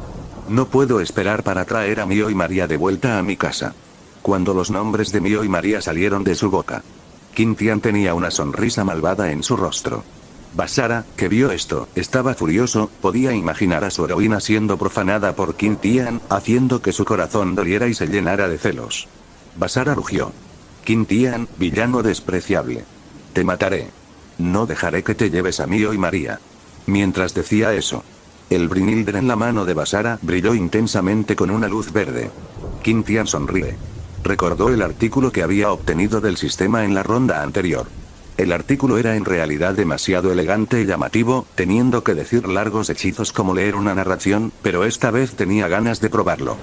No puedo esperar para traer a Mio y María de vuelta a mi casa. Cuando los nombres de Mio y María salieron de su boca, Qin tenía una sonrisa malvada en su rostro. Basara, que vio esto, estaba furioso, podía imaginar a su heroína siendo profanada por Qin, haciendo que su corazón doliera y se llenara de celos. Basara rugió. Qin, villano despreciable. Te mataré. No dejaré que te lleves a Mio y María. Mientras decía eso, el Brynhildr en la mano de Basara brilló intensamente con una luz verde. Qin sonríe. Recordó el artículo que había obtenido del sistema en la ronda anterior. El artículo era en realidad demasiado elegante y llamativo, teniendo que decir largos hechizos como leer una narración, pero esta vez tenía ganas de probarlo.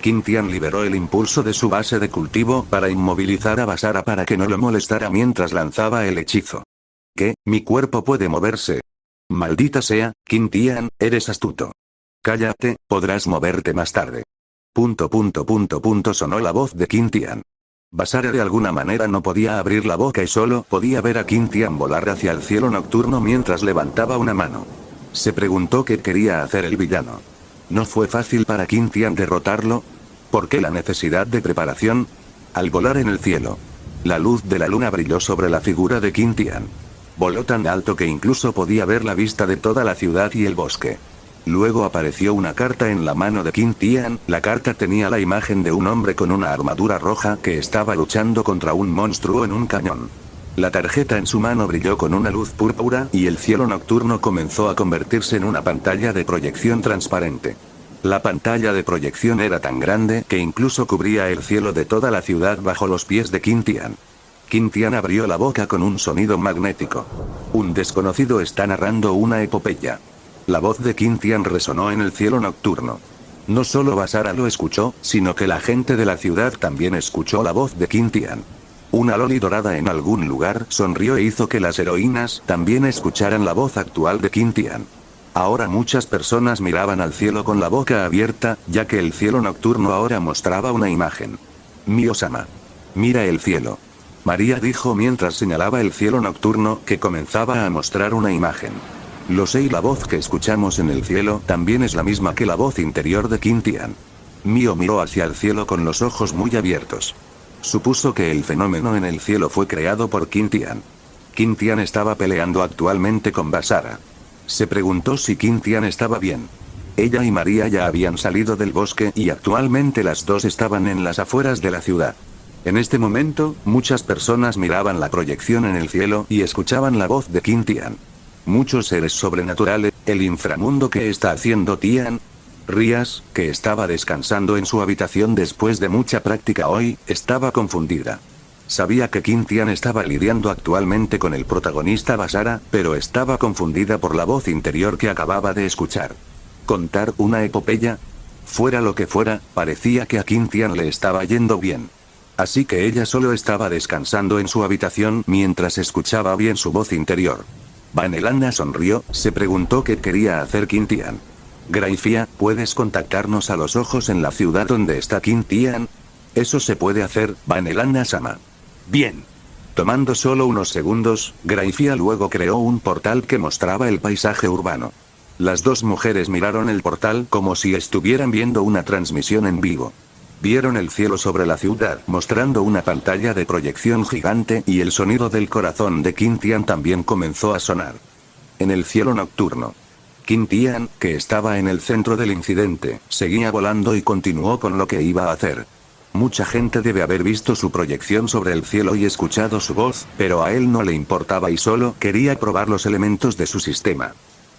Qin liberó el impulso de su base de cultivo para inmovilizar a Basara para que no lo molestara mientras lanzaba el hechizo. ¿Qué? ¿Mi cuerpo puede moverse? Maldita sea, Qin, eres astuto. Cállate, podrás moverte más tarde. Sonó la voz de Qin. Basara de alguna manera no podía abrir la boca y solo podía ver a Qin volar hacia el cielo nocturno mientras levantaba una mano. Se preguntó qué quería hacer el villano. ¿No fue fácil para Qin derrotarlo? ¿Por qué la necesidad de preparación? Al volar en el cielo, la luz de la luna brilló sobre la figura de Qin. Voló tan alto que incluso podía ver la vista de toda la ciudad y el bosque. Luego apareció una carta en la mano de Qin. La carta tenía la imagen de un hombre con una armadura roja que estaba luchando contra un monstruo en un cañón. La tarjeta en su mano brilló con una luz púrpura y el cielo nocturno comenzó a convertirse en una pantalla de proyección transparente. La pantalla de proyección era tan grande que incluso cubría el cielo de toda la ciudad bajo los pies de Qin. Qin abrió la boca con un sonido magnético. Un desconocido está narrando una epopeya. La voz de Qin resonó en el cielo nocturno. No solo Basara lo escuchó, sino que la gente de la ciudad también escuchó la voz de Qin. Una loli dorada en algún lugar sonrió e hizo que las heroínas también escucharan la voz actual de Qin. Ahora muchas personas miraban al cielo con la boca abierta, ya que el cielo nocturno ahora mostraba una imagen. Mio-sama. Mira el cielo. María dijo mientras señalaba el cielo nocturno que comenzaba a mostrar una imagen. Lo sé y la voz que escuchamos en el cielo también es la misma que la voz interior de Qin. Mio miró hacia el cielo con los ojos muy abiertos. Supuso que el fenómeno en el cielo fue creado por Qin. Qin estaba peleando actualmente con Basara. Se preguntó si Qin estaba bien. Ella y María ya habían salido del bosque y actualmente las dos estaban en las afueras de la ciudad. En este momento, muchas personas miraban la proyección en el cielo y escuchaban la voz de Qin. Muchos seres sobrenaturales, el inframundo. ¿Qué está haciendo Tian? Rías, que estaba descansando en su habitación después de mucha práctica hoy, estaba confundida. Sabía que Qin estaba lidiando actualmente con el protagonista Basara, pero estaba confundida por la voz interior que acababa de escuchar. ¿Contar una epopeya? Fuera lo que fuera, parecía que a Qin le estaba yendo bien. Así que ella solo estaba descansando en su habitación mientras escuchaba bien su voz interior. Vanelana sonrió, se preguntó qué quería hacer Qin. Graifia, ¿puedes contactarnos a los ojos en la ciudad donde está Qin? Eso se puede hacer, Vanelana-sama. Bien. Tomando solo unos segundos, Graifia luego creó un portal que mostraba el paisaje urbano. Las dos mujeres miraron el portal como si estuvieran viendo una transmisión en vivo. Vieron el cielo sobre la ciudad, mostrando una pantalla de proyección gigante y el sonido del corazón de Qin también comenzó a sonar. En el cielo nocturno, Qin, que estaba en el centro del incidente, seguía volando y continuó con lo que iba a hacer. Mucha gente debe haber visto su proyección sobre el cielo y escuchado su voz, pero a él no le importaba y solo quería probar los elementos de su sistema.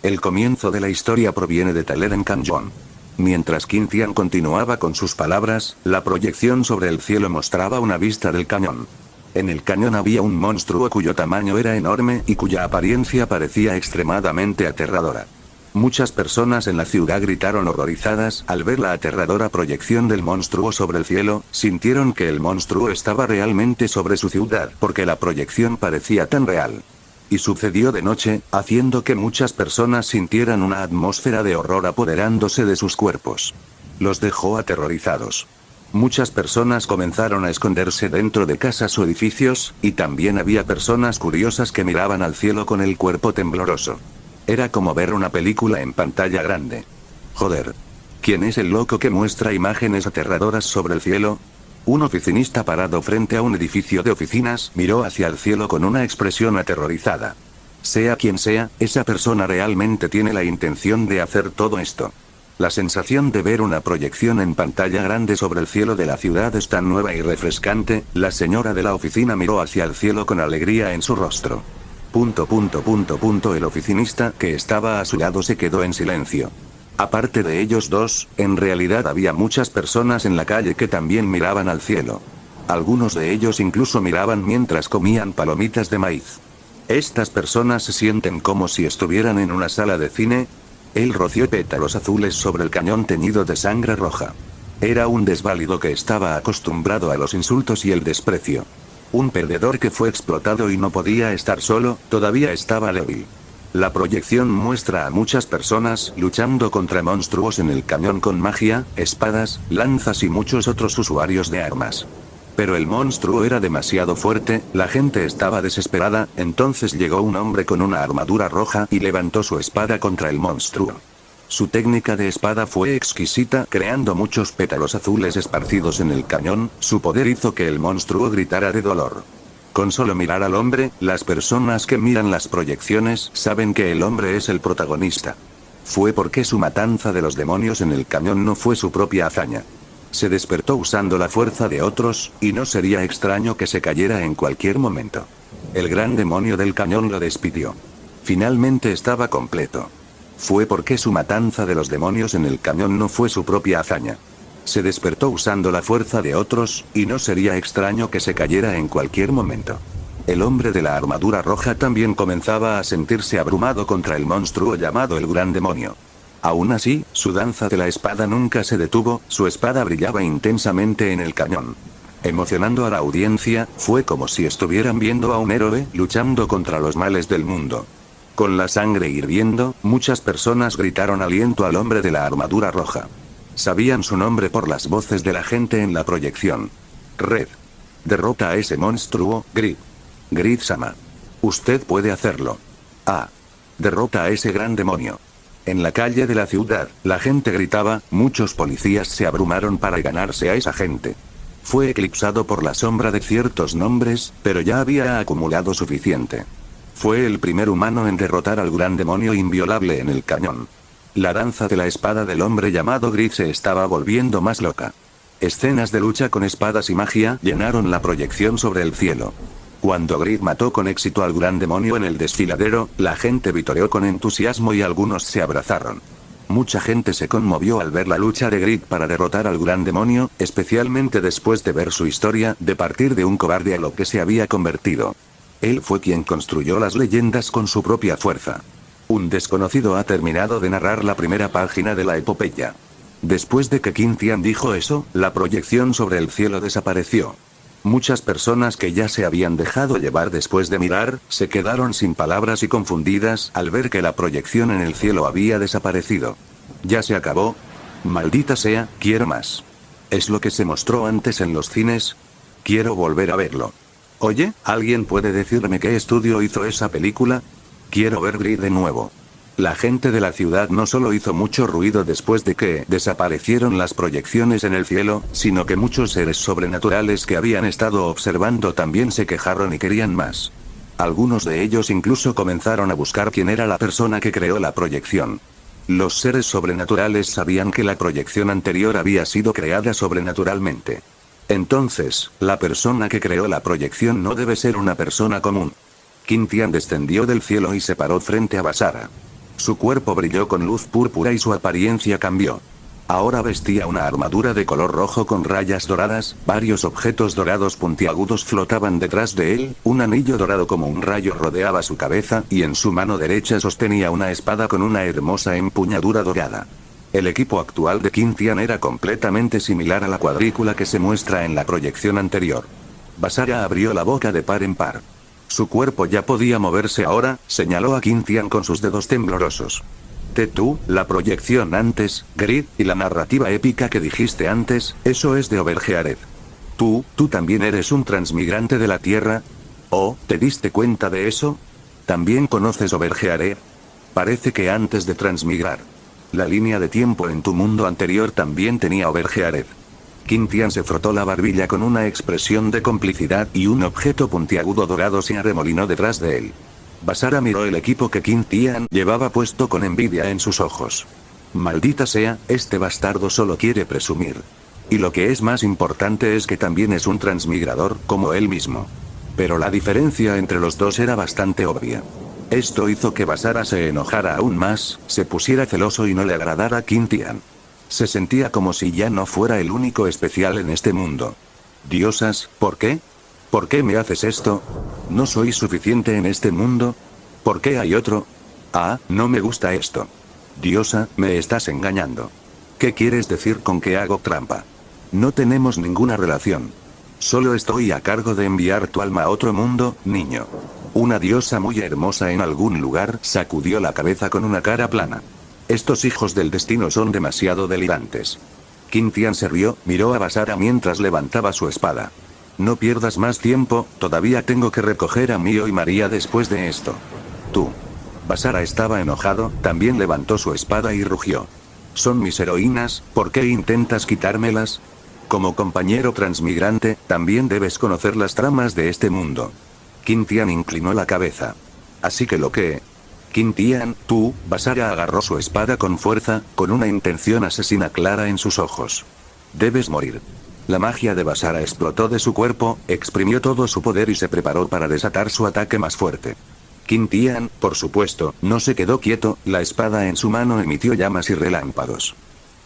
El comienzo de la historia proviene de Taleren Canyon. Mientras Qin continuaba con sus palabras, la proyección sobre el cielo mostraba una vista del cañón. En el cañón había un monstruo cuyo tamaño era enorme y cuya apariencia parecía extremadamente aterradora. Muchas personas en la ciudad gritaron horrorizadas al ver la aterradora proyección del monstruo sobre el cielo, sintieron que el monstruo estaba realmente sobre su ciudad porque la proyección parecía tan real. Y sucedió de noche, haciendo que muchas personas sintieran una atmósfera de horror apoderándose de sus cuerpos. Los dejó aterrorizados. Muchas personas comenzaron a esconderse dentro de casas o edificios, y también había personas curiosas que miraban al cielo con el cuerpo tembloroso. Era como ver una película en pantalla grande. Joder. ¿Quién es el loco que muestra imágenes aterradoras sobre el cielo? Un oficinista parado frente a un edificio de oficinas miró hacia el cielo con una expresión aterrorizada. Sea quien sea, esa persona realmente tiene la intención de hacer todo esto. La sensación de ver una proyección en pantalla grande sobre el cielo de la ciudad es tan nueva y refrescante. La señora de la oficina miró hacia el cielo con alegría en su rostro. El oficinista que estaba a su lado se quedó en silencio. Aparte de ellos dos, en realidad había muchas personas en la calle que también miraban al cielo. Algunos de ellos incluso miraban mientras comían palomitas de maíz. Estas personas se sienten como si estuvieran en una sala de cine. Él roció pétalos azules sobre el cañón teñido de sangre roja. Era un desválido que estaba acostumbrado a los insultos y el desprecio. Un perdedor que fue explotado y no podía estar solo, todavía estaba débil. La proyección muestra a muchas personas luchando contra monstruos en el cañón con magia, espadas, lanzas y muchos otros usuarios de armas. Pero el monstruo era demasiado fuerte, la gente estaba desesperada, entonces llegó un hombre con una armadura roja y levantó su espada contra el monstruo. Su técnica de espada fue exquisita, creando muchos pétalos azules esparcidos en el cañón. Su poder hizo que el monstruo gritara de dolor. Con solo mirar al hombre, las personas que miran las proyecciones saben que el hombre es el protagonista. Fue porque su matanza de los demonios en el cañón no fue su propia hazaña. Se despertó usando la fuerza de otros, y no sería extraño que se cayera en cualquier momento. El gran demonio del cañón lo despidió. Finalmente estaba completo. Fue porque su matanza de los demonios en el cañón no fue su propia hazaña. Se despertó usando la fuerza de otros, y no sería extraño que se cayera en cualquier momento. El hombre de la armadura roja también comenzaba a sentirse abrumado contra el monstruo llamado el Gran Demonio. Aún así, su danza de la espada nunca se detuvo, su espada brillaba intensamente en el cañón. Emocionando a la audiencia, fue como si estuvieran viendo a un héroe luchando contra los males del mundo. Con la sangre hirviendo, muchas personas gritaron aliento al hombre de la armadura roja. Sabían su nombre por las voces de la gente en la proyección. Red. Derrota a ese monstruo, Grid. Grid-sama. Usted puede hacerlo. Ah. Derrota a ese gran demonio. En la calle de la ciudad, la gente gritaba, muchos policías se abrumaron para ganarse a esa gente. Fue eclipsado por la sombra de ciertos nombres, pero ya había acumulado suficiente. Fue el primer humano en derrotar al gran demonio inviolable en el cañón. La danza de la espada del hombre llamado Grid se estaba volviendo más loca. Escenas de lucha con espadas y magia llenaron la proyección sobre el cielo. Cuando Grid mató con éxito al gran demonio en el desfiladero, la gente vitoreó con entusiasmo y algunos se abrazaron. Mucha gente se conmovió al ver la lucha de Grid para derrotar al gran demonio, especialmente después de ver su historia, de partir de un cobarde a lo que se había convertido. Él fue quien construyó las leyendas con su propia fuerza. Un desconocido ha terminado de narrar la primera página de la epopeya. Después de que Qin Tian dijo eso, la proyección sobre el cielo desapareció. Muchas personas que ya se habían dejado llevar después de mirar, se quedaron sin palabras y confundidas al ver que la proyección en el cielo había desaparecido. ¿Ya se acabó? Maldita sea, quiero más. ¿Es lo que se mostró antes en los cines? Quiero volver a verlo. Oye, ¿alguien puede decirme qué estudio hizo esa película? Quiero ver Grid de nuevo. La gente de la ciudad no solo hizo mucho ruido después de que desaparecieron las proyecciones en el cielo, sino que muchos seres sobrenaturales que habían estado observando también se quejaron y querían más. Algunos de ellos incluso comenzaron a buscar quién era la persona que creó la proyección. Los seres sobrenaturales sabían que la proyección anterior había sido creada sobrenaturalmente. Entonces, la persona que creó la proyección no debe ser una persona común. Qin Tian descendió del cielo y se paró frente a Basara. Su cuerpo brilló con luz púrpura y su apariencia cambió. Ahora vestía una armadura de color rojo con rayas doradas, varios objetos dorados puntiagudos flotaban detrás de él, un anillo dorado como un rayo rodeaba su cabeza y en su mano derecha sostenía una espada con una hermosa empuñadura dorada. El equipo actual de Qin Tian era completamente similar a la cuadrícula que se muestra en la proyección anterior. Basara abrió la boca de par en par. Su cuerpo ya podía moverse ahora, señaló a Qin Tian con sus dedos temblorosos. Tú, la proyección antes, Grid, y la narrativa épica que dijiste antes, eso es de Obergeared. Tú también eres un transmigrante de la Tierra. ¿Oh, te diste cuenta de eso? ¿También conoces Obergeared? Parece que antes de transmigrar. La línea de tiempo en tu mundo anterior también tenía Obergeared. Qin Tian se frotó la barbilla con una expresión de complicidad y un objeto puntiagudo dorado se arremolinó detrás de él. Basara miró el equipo que Qin Tian llevaba puesto con envidia en sus ojos. Maldita sea, este bastardo solo quiere presumir. Y lo que es más importante es que también es un transmigrador, como él mismo. Pero la diferencia entre los dos era bastante obvia. Esto hizo que Basara se enojara aún más, se pusiera celoso y no le agradara a Qin Tian. Se sentía como si ya no fuera el único especial en este mundo. Diosas, ¿por qué? ¿Por qué me haces esto? ¿No soy suficiente en este mundo? ¿Por qué hay otro? Ah, no me gusta esto. Diosa, me estás engañando. ¿Qué quieres decir con que hago trampa? No tenemos ninguna relación. Solo estoy a cargo de enviar tu alma a otro mundo, niño. Una diosa muy hermosa en algún lugar sacudió la cabeza con una cara plana. Estos hijos del destino son demasiado delirantes. Qin Tian se rió, miró a Basara mientras levantaba su espada. No pierdas más tiempo, todavía tengo que recoger a Mio y María después de esto. Tú. Basara estaba enojado, también levantó su espada y rugió. Son mis heroínas, ¿por qué intentas quitármelas? Como compañero transmigrante, también debes conocer las tramas de este mundo. Qin Tian inclinó la cabeza. Así que lo que... Qin Tian, Basara agarró su espada con fuerza, con una intención asesina clara en sus ojos. Debes morir. La magia de Basara explotó de su cuerpo, exprimió todo su poder y se preparó para desatar su ataque más fuerte. Qin Tian, por supuesto, no se quedó quieto, la espada en su mano emitió llamas y relámpagos.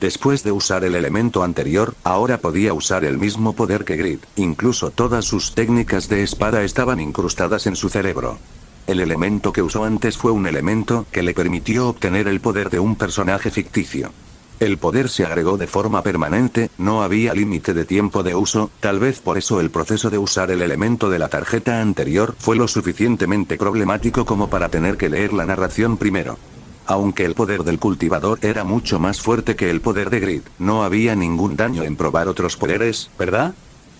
Después de usar el elemento anterior, ahora podía usar el mismo poder que Grid, incluso todas sus técnicas de espada estaban incrustadas en su cerebro. El elemento que usó antes fue un elemento que le permitió obtener el poder de un personaje ficticio. El poder se agregó de forma permanente, no había límite de tiempo de uso, tal vez por eso el proceso de usar el elemento de la tarjeta anterior fue lo suficientemente problemático como para tener que leer la narración primero. Aunque el poder del cultivador era mucho más fuerte que el poder de Grid, no había ningún daño en probar otros poderes, ¿verdad?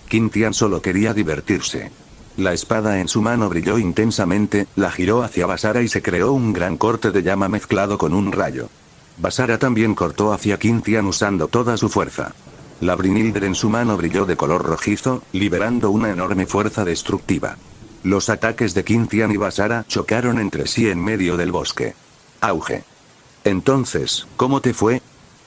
Qin Tian solo quería divertirse. La espada en su mano brilló intensamente, la giró hacia Basara y se creó un gran corte de llama mezclado con un rayo. Basara también cortó hacia Qin Tian usando toda su fuerza. La Brinilder en su mano brilló de color rojizo, liberando una enorme fuerza destructiva. Los ataques de Qintian y Basara chocaron entre sí en medio del bosque. Auge. Entonces, ¿cómo te fue?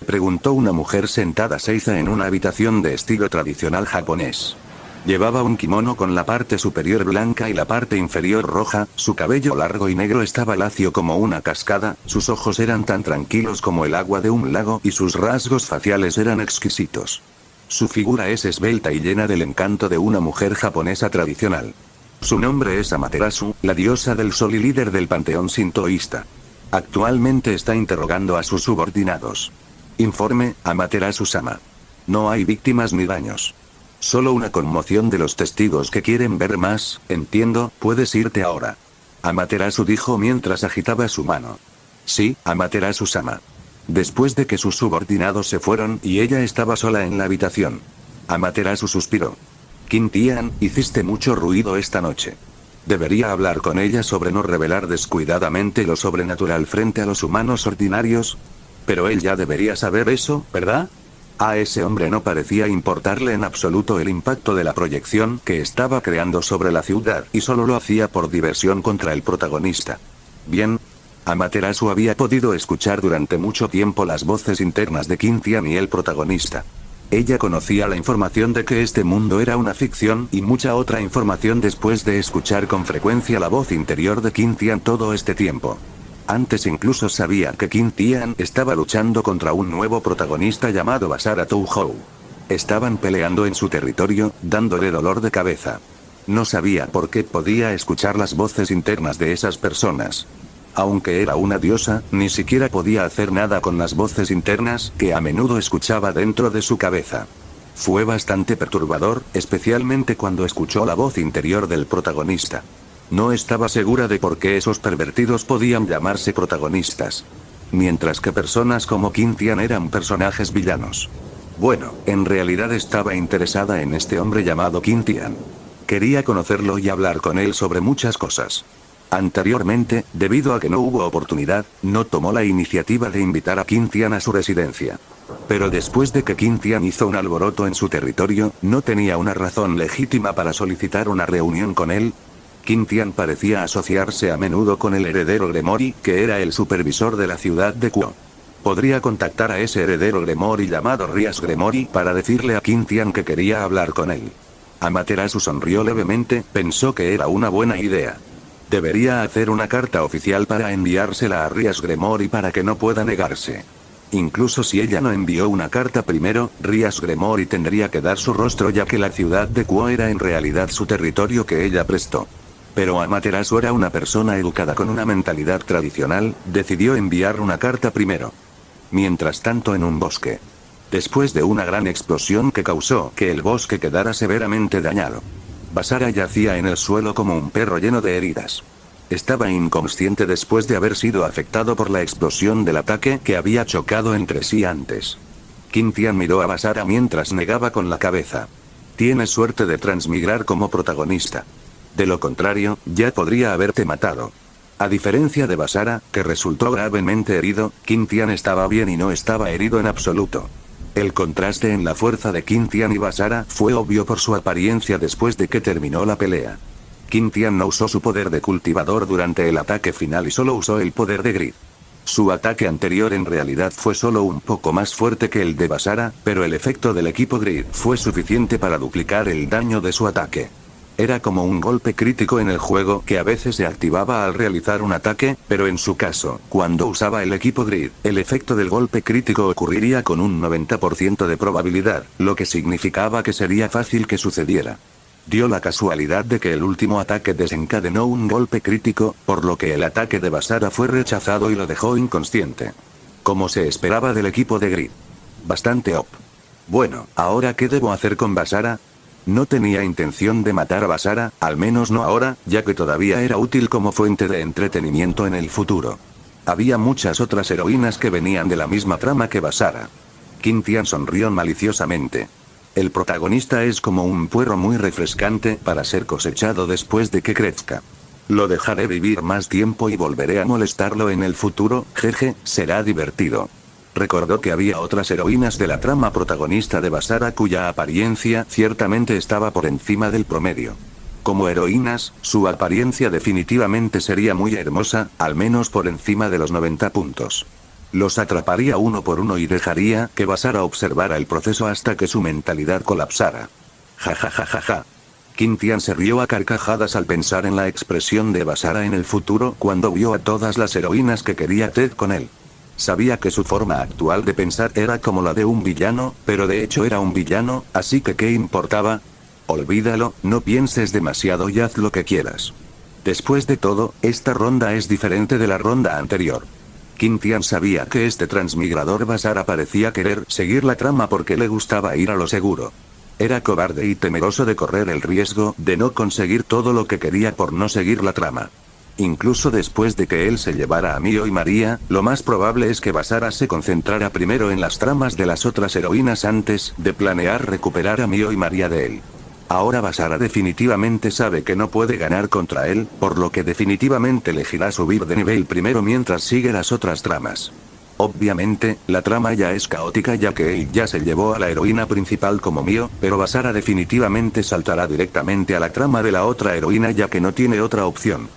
Preguntó una mujer sentada seiza en una habitación de estilo tradicional japonés. Llevaba un kimono con la parte superior blanca y la parte inferior roja, su cabello largo y negro estaba lacio como una cascada, sus ojos eran tan tranquilos como el agua de un lago y sus rasgos faciales eran exquisitos. Su figura es esbelta y llena del encanto de una mujer japonesa tradicional. Su nombre es Amaterasu, la diosa del sol y líder del panteón sintoísta. Actualmente está interrogando a sus subordinados. Informe, Amaterasu-sama. No hay víctimas ni daños. Solo una conmoción de los testigos que quieren ver más, entiendo, puedes irte ahora. Amaterasu dijo mientras agitaba su mano. Sí, Amaterasu-sama. Después de que sus subordinados se fueron y ella estaba sola en la habitación. Amaterasu suspiró. Qintian, hiciste mucho ruido esta noche. Debería hablar con ella sobre no revelar descuidadamente lo sobrenatural frente a los humanos ordinarios. Pero él ya debería saber eso, ¿verdad? A ese hombre no parecía importarle en absoluto el impacto de la proyección que estaba creando sobre la ciudad y solo lo hacía por diversión contra el protagonista. Bien. Amaterasu había podido escuchar durante mucho tiempo las voces internas de Qintian y el protagonista. Ella conocía la información de que este mundo era una ficción y mucha otra información después de escuchar con frecuencia la voz interior de Qintian todo este tiempo. Antes incluso sabía que Qintian estaba luchando contra un nuevo protagonista llamado Basara Touhou. Estaban peleando en su territorio, dándole dolor de cabeza. No sabía por qué podía escuchar las voces internas de esas personas. Aunque era una diosa, ni siquiera podía hacer nada con las voces internas que a menudo escuchaba dentro de su cabeza. Fue bastante perturbador, especialmente cuando escuchó la voz interior del protagonista. No estaba segura de por qué esos pervertidos podían llamarse protagonistas. Mientras que personas como Qintian eran personajes villanos. Bueno, en realidad estaba interesada en este hombre llamado Qintian. Quería conocerlo y hablar con él sobre muchas cosas. Anteriormente, debido a que no hubo oportunidad, no tomó la iniciativa de invitar a Qintian a su residencia. Pero después de que Qintian hizo un alboroto en su territorio, no tenía una razón legítima para solicitar una reunión con él. Qintian parecía asociarse a menudo con el heredero Gremori, que era el supervisor de la ciudad de Kuo. Podría contactar a ese heredero Gremori llamado Rias Gremori para decirle a Qintian que quería hablar con él. Amaterasu sonrió levemente, pensó que era una buena idea. Debería hacer una carta oficial para enviársela a Rias Gremori para que no pueda negarse. Incluso si ella no envió una carta primero, Rias Gremori tendría que dar su rostro ya que la ciudad de Kuo era en realidad su territorio que ella prestó. Pero Amaterasu era una persona educada con una mentalidad tradicional, decidió enviar una carta primero. Mientras tanto en un bosque. Después de una gran explosión que causó que el bosque quedara severamente dañado. Basara yacía en el suelo como un perro lleno de heridas. Estaba inconsciente después de haber sido afectado por la explosión del ataque que había chocado entre sí antes. Qintian miró a Basara mientras negaba con la cabeza. Tienes suerte de transmigrar como protagonista. De lo contrario, ya podría haberte matado. A diferencia de Basara, que resultó gravemente herido, Qintian estaba bien y no estaba herido en absoluto. El contraste en la fuerza de Qintian y Basara fue obvio por su apariencia después de que terminó la pelea. Qintian no usó su poder de cultivador durante el ataque final y solo usó el poder de Grid. Su ataque anterior en realidad fue solo un poco más fuerte que el de Basara, pero el efecto del equipo Grid fue suficiente para duplicar el daño de su ataque. Era como un golpe crítico en el juego que a veces se activaba al realizar un ataque, pero en su caso, cuando usaba el equipo Grid, el efecto del golpe crítico ocurriría con un 90% de probabilidad, lo que significaba que sería fácil que sucediera. Dio la casualidad de que el último ataque desencadenó un golpe crítico, por lo que el ataque de Basara fue rechazado y lo dejó inconsciente. Como se esperaba del equipo de Grid. Bastante OP. Bueno, ¿ahora qué debo hacer con Basara? No tenía intención de matar a Basara, al menos no ahora, ya que todavía era útil como fuente de entretenimiento en el futuro. Había muchas otras heroínas que venían de la misma trama que Basara. Qintian sonrió maliciosamente. El protagonista es como un puerro muy refrescante para ser cosechado después de que crezca. Lo dejaré vivir más tiempo y volveré a molestarlo en el futuro, jeje, será divertido. Recordó que había otras heroínas de la trama protagonista de Basara cuya apariencia ciertamente estaba por encima del promedio. Como heroínas, su apariencia definitivamente sería muy hermosa, al menos por encima de los 90 puntos. Los atraparía uno por uno y dejaría que Basara observara el proceso hasta que su mentalidad colapsara. Ja ja ja ja ja. Qin Tian se rió a carcajadas al pensar en la expresión de Basara en el futuro cuando vio a todas las heroínas que quería Ted con él. Sabía que su forma actual de pensar era como la de un villano, pero de hecho era un villano, así que ¿qué importaba? Olvídalo, no pienses demasiado y haz lo que quieras. Después de todo, esta ronda es diferente de la ronda anterior. Qin Tian sabía que este transmigrador Basara parecía querer seguir la trama porque le gustaba ir a lo seguro. Era cobarde y temeroso de correr el riesgo de no conseguir todo lo que quería por no seguir la trama. Incluso después de que él se llevara a Mio y María, lo más probable es que Basara se concentrara primero en las tramas de las otras heroínas antes de planear recuperar a Mio y María de él. Ahora Basara definitivamente sabe que no puede ganar contra él, por lo que definitivamente elegirá subir de nivel primero mientras sigue las otras tramas. Obviamente, la trama ya es caótica ya que él ya se llevó a la heroína principal como Mio, pero Basara definitivamente saltará directamente a la trama de la otra heroína ya que no tiene otra opción.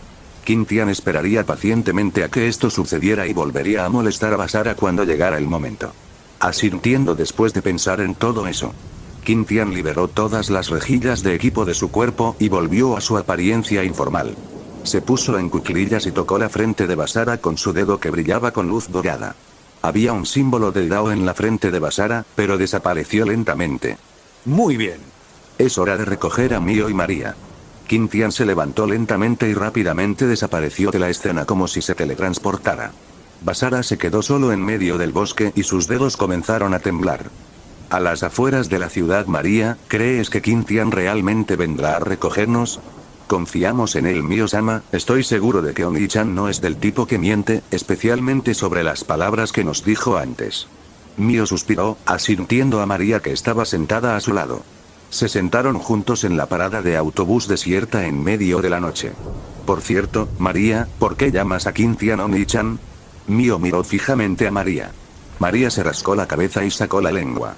Qin Tian esperaría pacientemente a que esto sucediera y volvería a molestar a Basara cuando llegara el momento. Asintiendo después de pensar en todo eso. Qin Tian liberó todas las rejillas de equipo de su cuerpo y volvió a su apariencia informal. Se puso en cuclillas y tocó la frente de Basara con su dedo que brillaba con luz dorada. Había un símbolo de Dao en la frente de Basara, pero desapareció lentamente. Muy bien. Es hora de recoger a Mio y María. Qin Tian se levantó lentamente y rápidamente desapareció de la escena como si se teletransportara. Basara se quedó solo en medio del bosque y sus dedos comenzaron a temblar. A las afueras de la ciudad María, ¿crees que Qin Tian realmente vendrá a recogernos? Confiamos en él, Mio-sama, estoy seguro de que Oni-chan no es del tipo que miente, especialmente sobre las palabras que nos dijo antes. Mio suspiró, asintiendo a María que estaba sentada a su lado. Se sentaron juntos en la parada de autobús desierta en medio de la noche. Por cierto, María, ¿por qué llamas a Qin Tian Oni-chan? Mio miró fijamente a María. María se rascó la cabeza y sacó la lengua.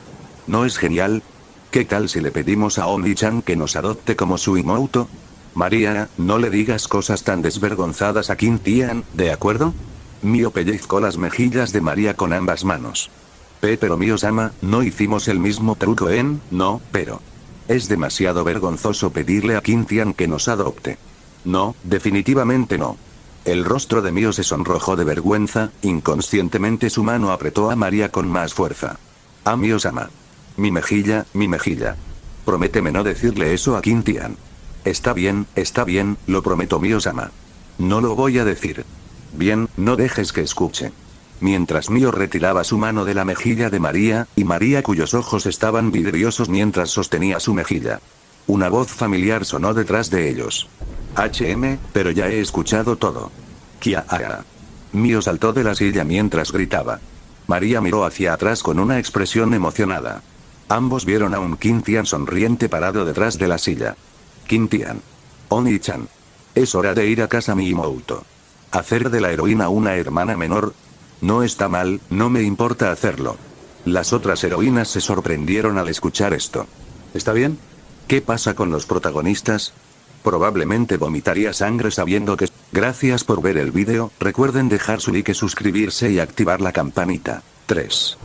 ¿No es genial? ¿Qué tal si le pedimos a Oni-chan que nos adopte como su Imouto? María, no le digas cosas tan desvergonzadas a Qin Tian, ¿de acuerdo? Mio pellizcó las mejillas de María con ambas manos. Pero Mio-sama, no hicimos el mismo truco no, pero... Es demasiado vergonzoso pedirle a Qin Tian que nos adopte. No, definitivamente no. El rostro de Mio se sonrojó de vergüenza, inconscientemente su mano apretó a María con más fuerza. Ah, Mio-sama. Mi mejilla, Prométeme no decirle eso a Qin Tian. Está bien, lo prometo, Mio-sama. No lo voy a decir. Bien, no dejes que escuche. Mientras Mio retiraba su mano de la mejilla de María, y María cuyos ojos estaban vidriosos mientras sostenía su mejilla. Una voz familiar sonó detrás de ellos. Pero ya he escuchado todo. Kia. Mio saltó de la silla mientras gritaba. María miró hacia atrás con una expresión emocionada. Ambos vieron a un Qin Tian sonriente parado detrás de la silla. Qin Tian. Oni-chan. Es hora de ir a casa mi Imouto. Hacer de la heroína una hermana menor. No está mal, no me importa hacerlo. Las otras heroínas se sorprendieron al escuchar esto. ¿Está bien? ¿Qué pasa con los protagonistas? Probablemente vomitaría sangre sabiendo que... Gracias por ver el vídeo, recuerden dejar su like, suscribirse y activar la campanita. 3.